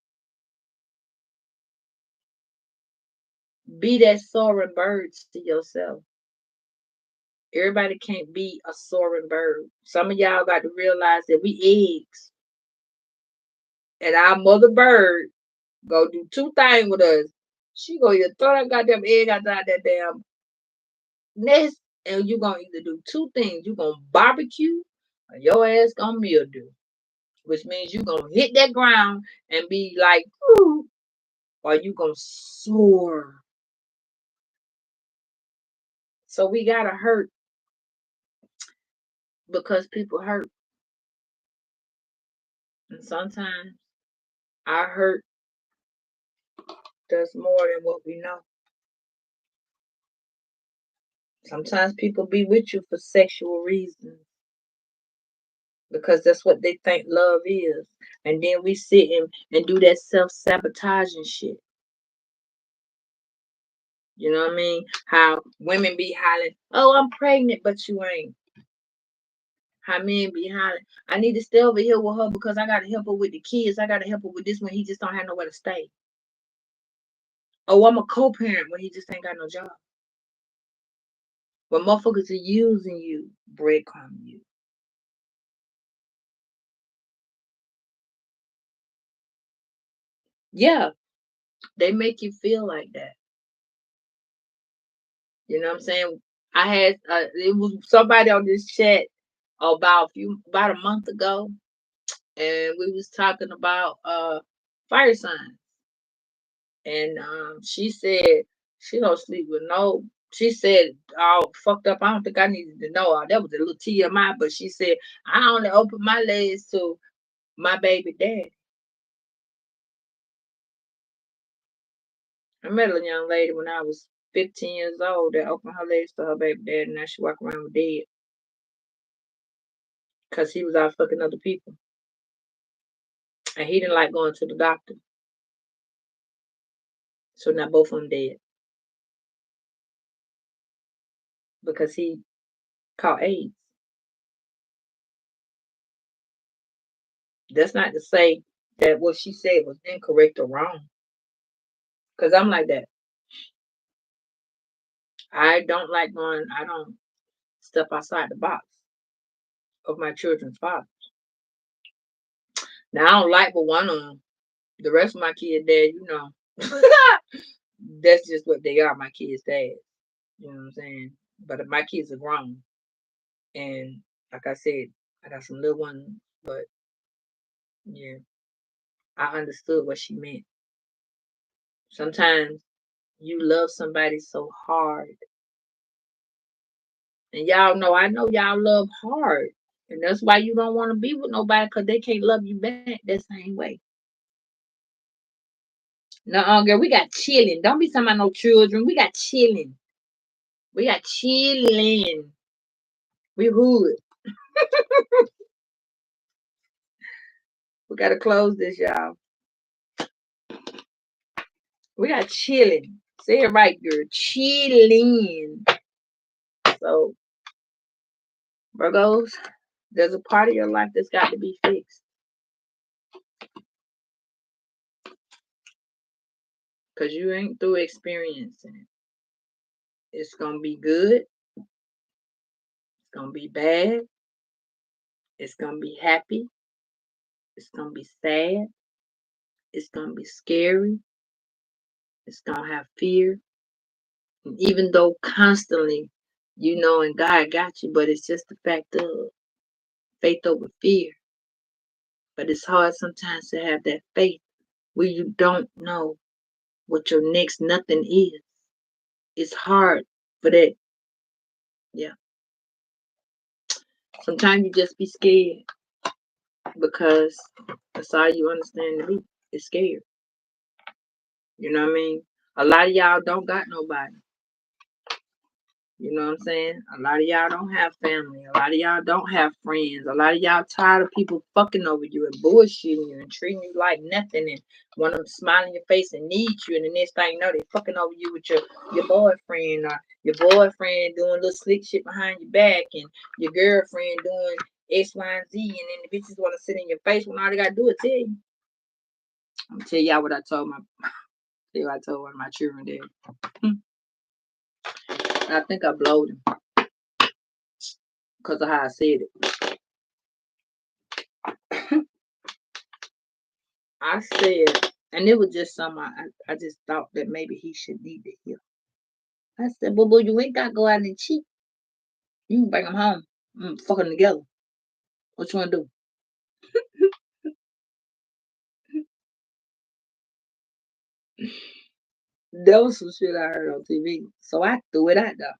Be that soaring bird to yourself. Everybody can't be a soaring bird. Some of y'all got to realize that we eggs. And our mother bird go do two things with us. She gonna either throw that goddamn egg out that damn nest, and you gonna either do two things. You gonna barbecue, or your ass gonna mildew, which means you gonna hit that ground and be like, ooh, or you gonna soar. So we gotta hurt because people hurt, and sometimes our hurt does more than what we know. Sometimes people be with you for sexual reasons because that's what they think love is. And then we sit and do that self-sabotaging shit. You know what I mean? How women be hollering, oh, I'm pregnant, but you ain't. How men be hollering, I need to stay over here with her because I got to help her with the kids. I got to help her with this when he just don't have nowhere to stay. Oh, I'm a co-parent when he just ain't got no job. But motherfuckers are using you, breadcrumb you. Yeah, they make you feel like that. You know what I'm saying? I had it was somebody on this chat about a month ago, and we was talking about fire signs, and she said she don't sleep with no. She said, "Oh, fucked up. I don't think I needed to know. That was a little TMI." But she said, "I only open my legs to my baby daddy." I met a young lady when I was 15 years old that opened her legs to her baby daddy, and now she walk around with dead because he was out fucking other people, and he didn't like going to the doctor. So now both of them dead because he caught AIDS. That's not to say that what she said was incorrect or wrong. Because I'm like that. I don't like going, I don't step outside the box. of my children's father. Now I don't like but one of them. The rest of my kids' dad, that's just what they are. My kids' dad. You know what I'm saying? But my kids are grown, and like I said, I got some little ones. But yeah, I understood what she meant. Sometimes you love somebody so hard, and y'all know I know y'all love hard, and that's why you don't want to be with nobody because they can't love you back that same way. No, girl, we got chilling. Don't be talking about no children. We got chilling. We got chilling. We hood. We gotta close this, y'all. We got chilling. Say it right, girl. Chilling. So, Virgos, there's a part of your life that's got to be fixed. Because you ain't through experiencing it. It's gonna be good. It's gonna be bad. It's gonna be happy. It's gonna be sad. It's gonna be scary. It's gonna have fear. And even though constantly and God got you, but it's just the fact of faith over fear. But it's hard sometimes to have that faith where you don't know what your next nothing is. It's hard for that. Yeah. Sometimes you just be scared because that's all you understand to be. It's scared. You know what I mean? A lot of y'all don't got nobody. You know what I'm saying? A lot of y'all don't have family. A lot of y'all don't have friends. A lot of y'all tired of people fucking over you and bullshitting you and treating you like nothing and want them to smile in your face and need you. And the next thing you know, they fucking over you with your boyfriend or your boyfriend doing little slick shit behind your back and your girlfriend doing X, Y, and Z. And then the bitches want to sit in your face when all they got to do is tell you. I'm going to tell y'all what I told one of my children there. I think I blowed him because of how I said it. I said, and it was just something I just thought that maybe he should need to hear. I said, boo boo, you ain't got to go out and cheat. You can bring them home. Fuck them together. What you want to do? That was some shit I heard on TV. So I threw it out there.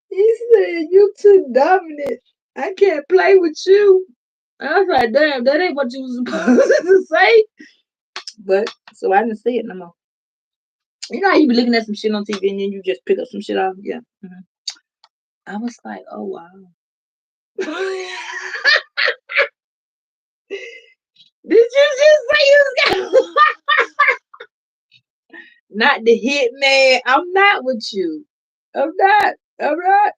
He said, you too dominant. I can't play with you. I was like, damn, that ain't what you was supposed to say. But, so I didn't say it no more. You know how you be looking at some shit on TV and then you just pick up some shit off? Yeah. I was like, oh, wow. Did you just say you was not the hit man? I'm not with you. I'm not. I'm not.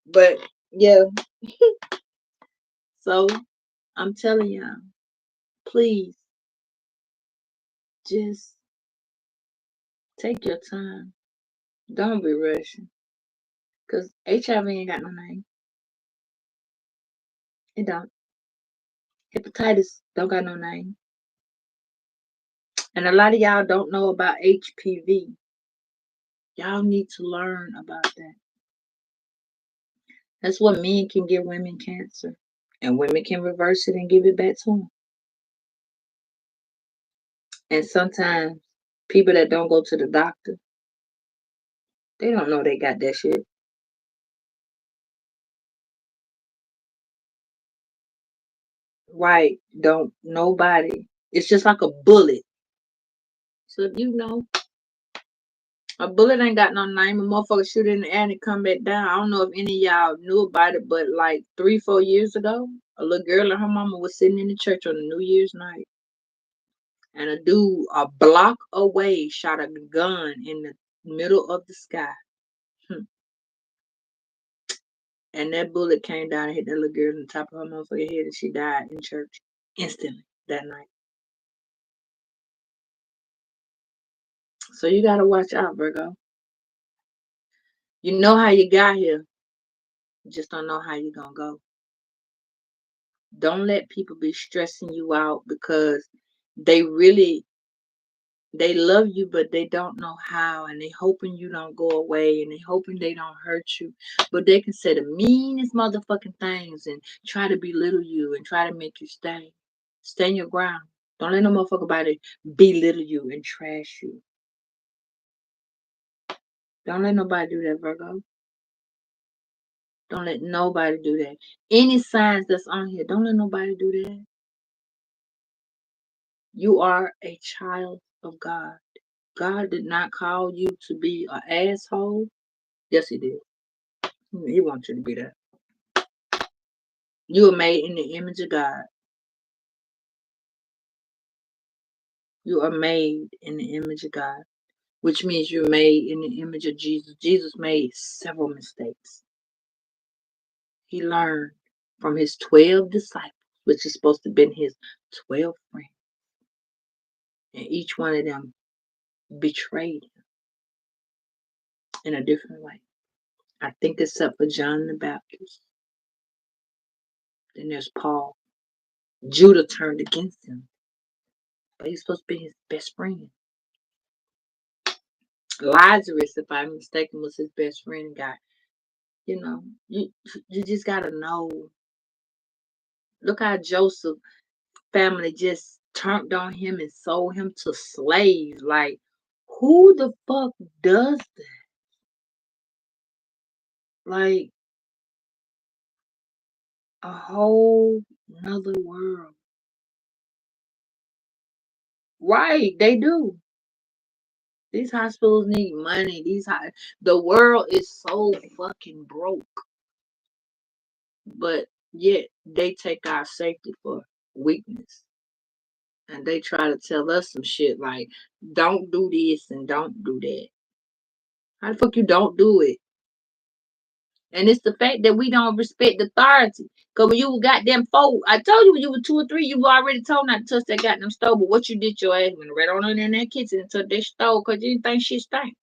But yeah, so I'm telling y'all, please just take your time. Don't be rushing. Cause HIV ain't got no name. It don't. Hepatitis don't got no name. And a lot of y'all don't know about HPV. Y'all need to learn about that. That's what men can give women cancer. And women can reverse it and give it back to them. And sometimes people that don't go to the doctor, they don't know they got that shit. Right. Don't nobody. It's just like a bullet. So if you know a bullet ain't got no name, a motherfucker shoot it in the air and it come back down. I don't know if any of y'all knew about it, but like 3, 4 years ago, a little girl and her mama was sitting in the church on a New Year's night. And a dude a block away shot a gun in the middle of the sky. Hmm. And that bullet came down and hit that little girl in the top of her motherfucking head and she died in church instantly that night. So you gotta watch out, Virgo. You know how you got here, you just don't know how you're gonna go. Don't let people be stressing you out because they really they love you, but they don't know how, and they hoping you don't go away, and they hoping they don't hurt you, but they can say the meanest motherfucking things and try to belittle you and try to make you stay. Stand your ground. Don't let no motherfucker body belittle you and trash you. Don't let nobody do that, Virgo. Don't let nobody do that. Any signs that's on here, don't let nobody do that. You are a child of God. God did not call you to be an asshole. Yes, He did. He wants you to be that. You are made in the image of God. You are made in the image of God, which means you're made in the image of Jesus. Jesus made several mistakes. He learned from his 12 disciples, which is supposed to have been his 12 friends. And each one of them betrayed him in a different way. I think except for John the Baptist. Then there's Paul. Judah turned against him, but he's supposed to be his best friend. Lazarus, if I'm mistaken, was his best friend. Got you just gotta know. Look how Joseph family just turned on him and sold him to slaves. Like, who the fuck does that? Like, a whole nother world. Right, they do. These hospitals need money. The world is so fucking broke. But yet they take our safety for weakness. And they try to tell us some shit like, don't do this and don't do that. How the fuck you don't do it? And it's the fact that we don't respect authority. Cause when you were goddamn 4, I told you when you were 2 or 3, you were already told not to touch that goddamn stove. But what you did, your ass went right on in that kitchen and touched that stove because you didn't think shit stank.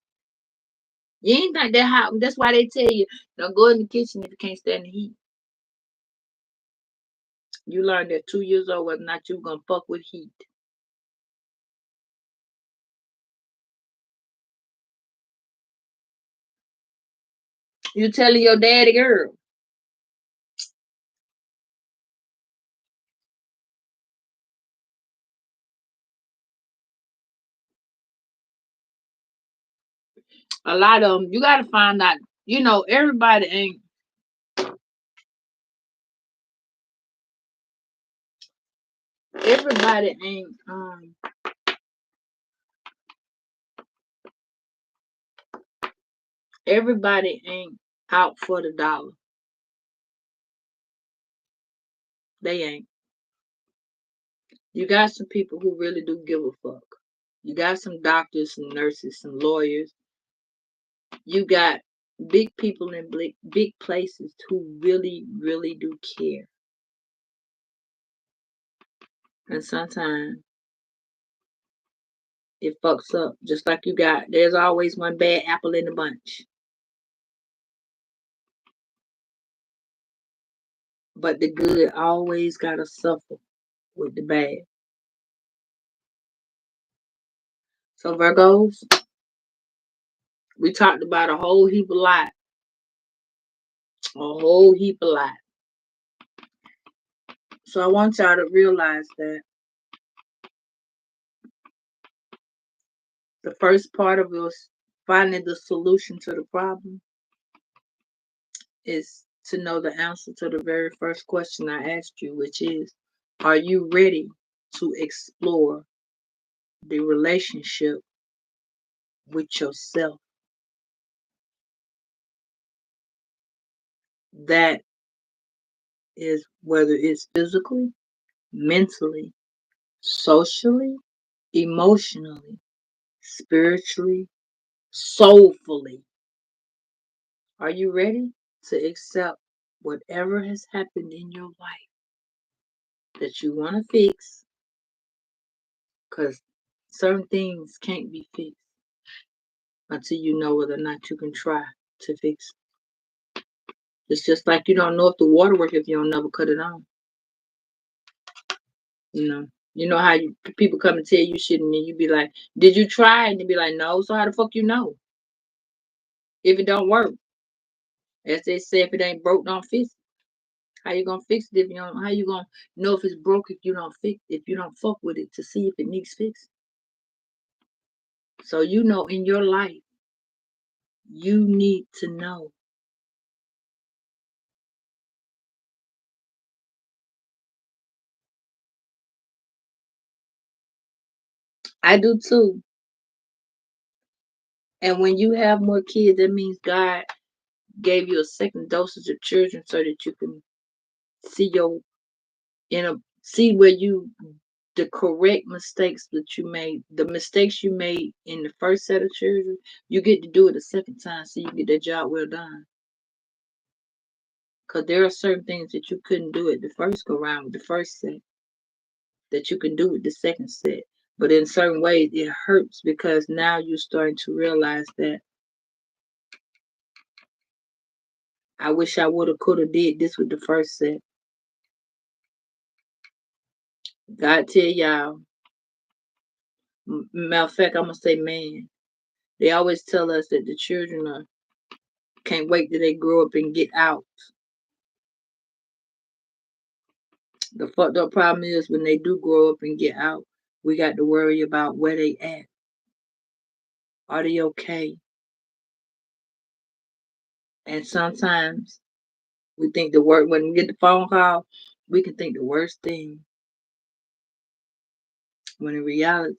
You ain't think that hot. That's why they tell you don't go in the kitchen if you can't stand the heat. You learned at 2 years old whether or not you were gonna fuck with heat. You telling your daddy, girl. A lot of them, you gotta find out. Everybody ain't. Everybody ain't. Everybody ain't out for the dollar. They ain't. You got some people who really do give a fuck. You got some doctors, some nurses, some lawyers. You got big people in big places who really, really do care. And sometimes it fucks up. Just like there's always one bad apple in the bunch. But the good always gotta suffer with the bad. So Virgos, we talked about a whole heap of lot. A whole heap of lot. So I want y'all to realize that the first part of us finding the solution to the problem is to know the answer to the very first question I asked you, which is, are you ready to explore the relationship with yourself? That is whether it's physically, mentally, socially, emotionally, spiritually, soulfully. Are you ready to accept whatever has happened in your life that you want to fix? Because certain things can't be fixed. until you know whether or not you can try to fix it. It's just like you don't know if the water works if you don't never cut it on. You know. You know how people come and tell you shit and then you be like, did you try? And they be like, no. So how the fuck you know if it don't work? As they say, if it ain't broke, don't fix it. How you gonna fix it if you don't? How you gonna know if it's broke if you don't fix? If you don't fuck with it to see if it needs fixed? So you know in your life, you need to know. I do too. And when you have more kids, that means God gave you a second dosage of children so that you can see your see where you the correct mistakes that you made, the mistakes you made in the first set of children, you get to do it a second time so you get that job well done. Because there are certain things that you couldn't do at the first go round with the first set that you can do with the second set. But in certain ways, it hurts because now you're starting to realize that I wish I would have, could have did this with the first set. God tell y'all, matter of fact, I'm gonna say, man, they always tell us that the children can't wait till they grow up and get out. The fucked up problem is when they do grow up and get out, we got to worry about where they at. Are they okay? And sometimes we think the worst when we get the phone call, we can think the worst thing. When in reality,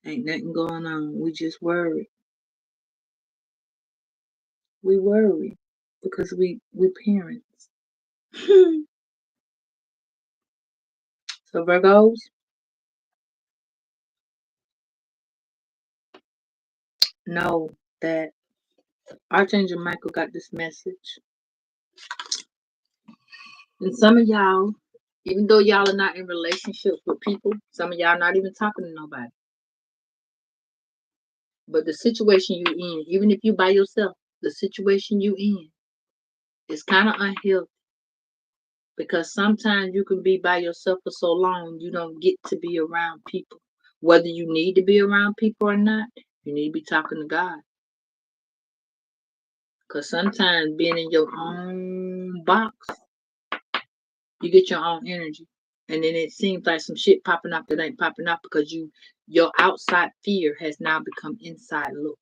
ain't nothing going on. We just worry. We worry because we parents. So Virgos, know that Archangel Michael got this message. And some of y'all, even though y'all are not in relationships with people, some of y'all not even talking to nobody. But the situation you in, even if you by yourself, the situation you in is kind of unhealthy because sometimes you can be by yourself for so long you don't get to be around people. Whether you need to be around people or not, you need to be talking to God. Because sometimes being in your own box, you get your own energy. And then it seems like some shit popping up that ain't popping up because your outside fear has now become inside look.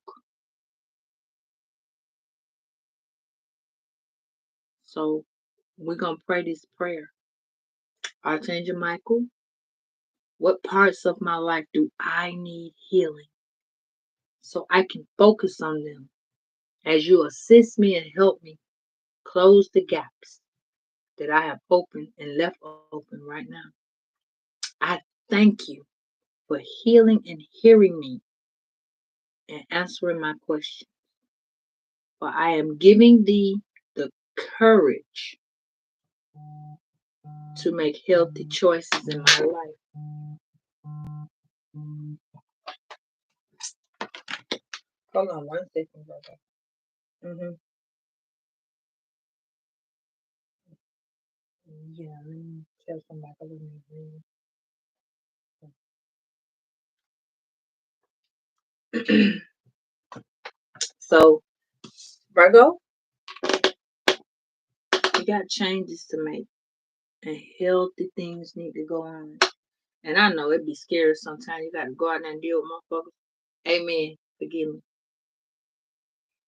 So we're gonna pray this prayer. Archangel Michael, what parts of my life do I need healing so I can focus on them as you assist me and help me close the gaps that I have opened and left open right now? I thank you for healing and hearing me and answering my question. For I am giving thee the courage to make healthy choices in my life. Hold on 1 second, brother. Mm-hmm. Yeah, let me tell somebody. Let me read. So, Virgo, you got changes to make, and healthy things need to go on. And I know it be scary sometimes. You got to go out there and deal with motherfuckers. Amen. Forgive me.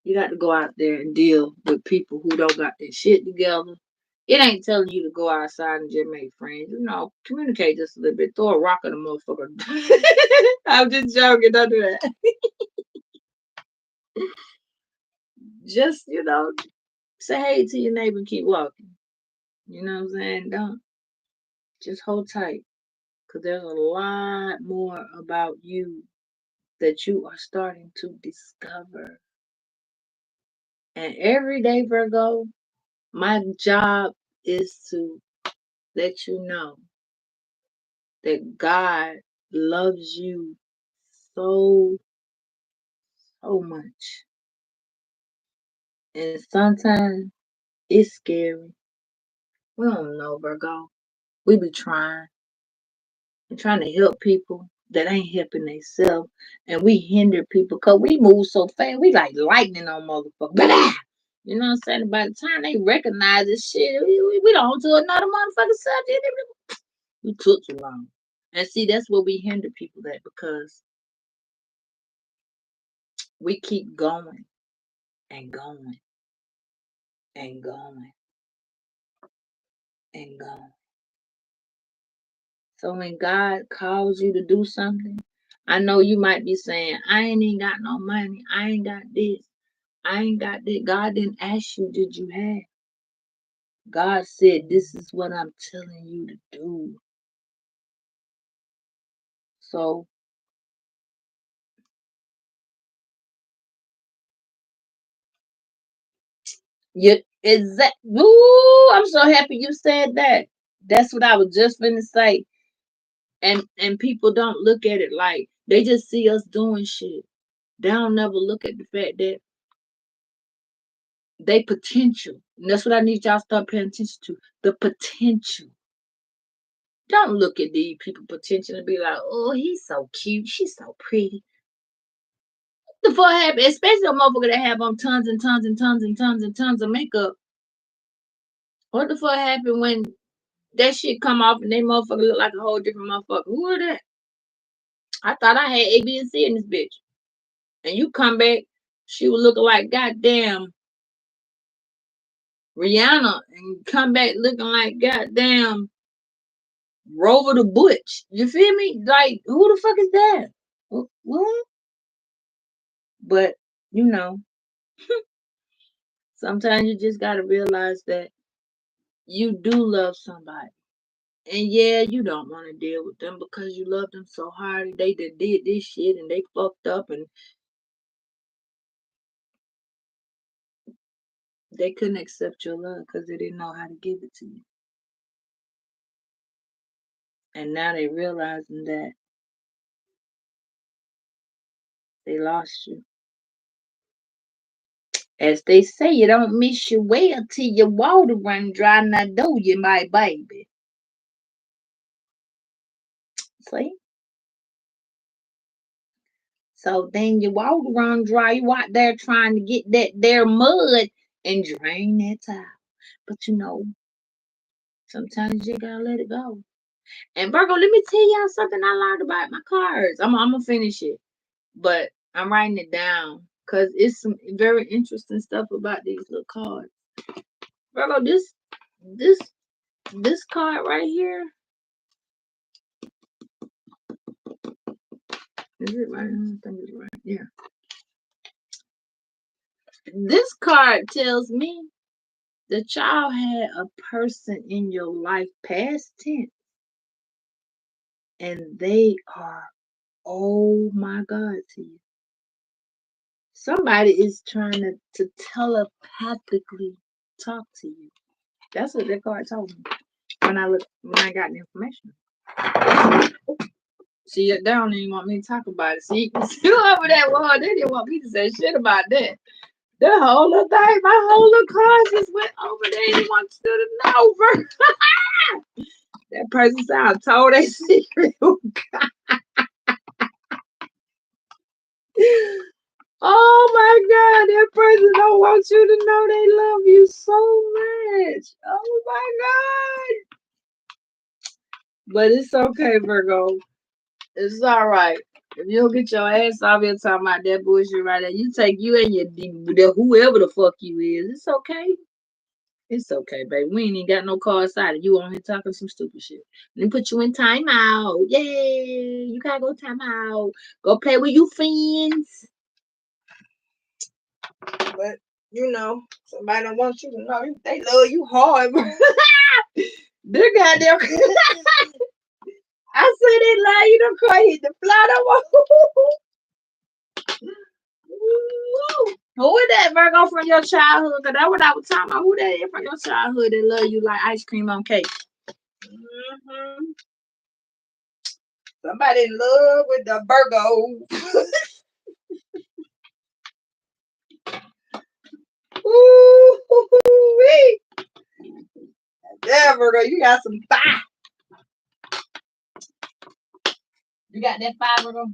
You got to go out there and deal with people who don't got their shit together. It ain't telling you to go outside and just make friends. You know, communicate just a little bit. Throw a rock at a motherfucker. I'm just joking. Don't do that. Just, say hey to your neighbor and keep walking. You know what I'm saying? Don't. Just hold tight. Because there's a lot more about you that you are starting to discover. And every day, Virgo, my job is to let you know that God loves you so, so much. And sometimes it's scary. We don't know, Virgo. We be trying and trying to help people that ain't helping themselves. And we hinder people because we move so fast. We like lightning on motherfuckers. Blah! You know what I'm saying? By the time they recognize this shit, we don't do another motherfucking subject. We took too long. And see, that's where we hinder people at because we keep going and going and going and going. So when God calls you to do something, I know you might be saying, I ain't even got no money. I ain't got this. I ain't got that. God didn't ask you, did you have? God said, this is what I'm telling you to do. So you exact. Ooh, I'm so happy you said that. That's what I was just finna say. And people don't look at it like they just see us doing shit. They don't never look at the fact that they potential. And that's what I need y'all to start paying attention to. The potential. Don't look at these people potential and be like, oh, he's so cute. She's so pretty. What the fuck happened? Especially a motherfucker that have on tons and tons and tons and tons and tons of makeup. What the fuck happened when that shit come off and they motherfucker look like a whole different motherfucker? Who are that? I thought I had A, B, and C in this bitch. And you come back, she was looking like goddamn Rihanna and come back looking like goddamn Rover the Butch. You feel me? Like, who the fuck is that? What? But, you know, sometimes you just gotta realize that you do love somebody. And yeah, you don't want to deal with them because you love them so hard. They did this shit and they fucked up and they couldn't accept your love because they didn't know how to give it to you. And now they realizing that they lost you. As they say, you don't miss your well till your water run dry. Now do you, my baby? See? So then your water run dry. You out there trying to get that there mud and drain that tile. But you know, sometimes you gotta let it go. And Virgo, let me tell y'all something I learned about my cards. I'm gonna finish it, but I'm writing it down because it's some very interesting stuff about these little cards. Virgo, this this card right here, is it right? I don't think it's right. Yeah. This card tells me that y'all had a person in your life past tense and they are, oh my God, to you. Somebody is trying to telepathically talk to you. That's what that card told me when I got the information. See, they don't even want me to talk about it. See, whoever that was, they didn't want me to say shit about that. The whole little thing, my whole little card just went over there. They want you to know, bro. That person said I told that secret. Oh my God, that person don't want you to know they love you so much. Oh my God. But it's okay, Virgo. It's all right. If you don't get your ass off here talking about that bullshit right there, you take you and whoever the fuck you is. It's okay. It's okay, baby. We ain't even got no car side of you on here talking some stupid shit. Let me put you in timeout. Yay. You gotta go timeout. Go play with your friends. But you know, somebody don't want you to know they love you hard. They goddamn. I said they love you. Don't cry. Hit the flat. Who is that Virgo from your childhood? Cause that's what I was talking about. Who that is from your childhood that love you like ice cream on cake? Mm-hmm. Somebody in love with the Virgo. Ooh-wee. Yeah, Virgo, you got some fire. You got that fire, Virgo?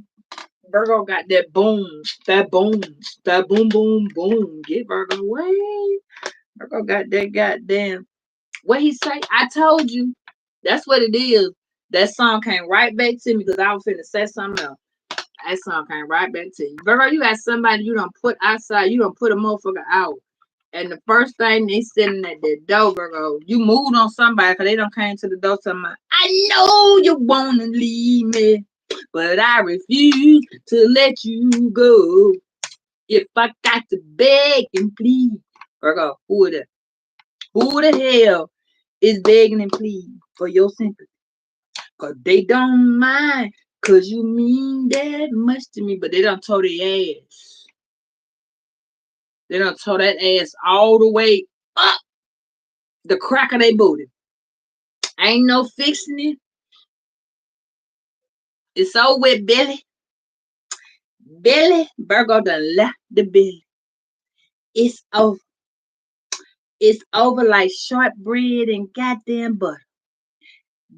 Virgo got that boom, that boom, that boom, boom, boom. Get Virgo away. Virgo got that goddamn. What he say? I told you. That's what it is. That song came right back to me because I was finna say something else. That song came right back to you. Virgo, you got somebody you don't put outside. You don't put a motherfucker out. And the first thing they sitting at the door, Virgo, you moved on somebody because they don't came to the door talking about, I know you want to leave me, but I refuse to let you go. If I got to beg and plead. Virgo, who the hell is begging and pleading for your sympathy? Because they don't mind because you mean that much to me, but they don't tow their ass. They don't tow that ass all the way up the crack of their booty. Ain't no fixing it. It's over with, Billy. Billy, Virgo done left the Billy. It's over. It's over like shortbread and goddamn butter.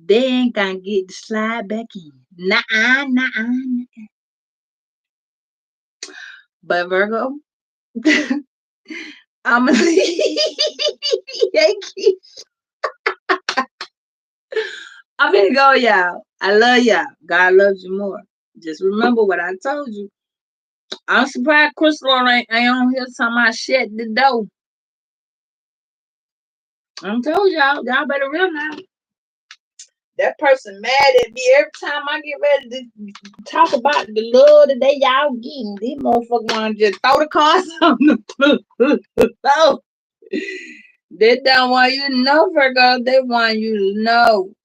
They ain't gonna get to slide back in. Nah. But Virgo, I'm gonna I'm gonna go, y'all. I love y'all. God loves you more. Just remember what I told you. I'm surprised Crystal ain't on here talking about shut the door. I told y'all. Y'all better realize. That person mad at me every time I get ready to talk about the love that they y'all getting. These motherfuckers want to just throw the cards on the floor. They don't want you to know, Virgo. They want you to know.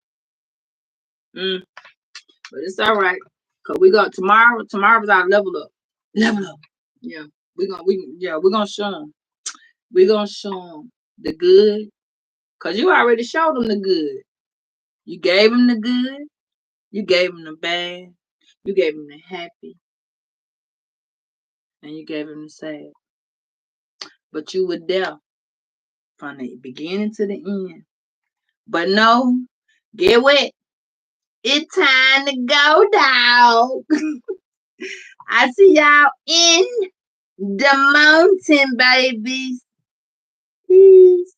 But it's all right. Cause we got tomorrow. Tomorrow's our level up. Level up. Yeah. We're gonna show them. We're gonna show them the good. Cause you already showed them the good. You gave them the good. You gave them the bad. You gave them the happy. And you gave them the sad. But you were there from the beginning to the end. But no, get what? It's time to go, dog. I see y'all in the mountain, babies. Peace.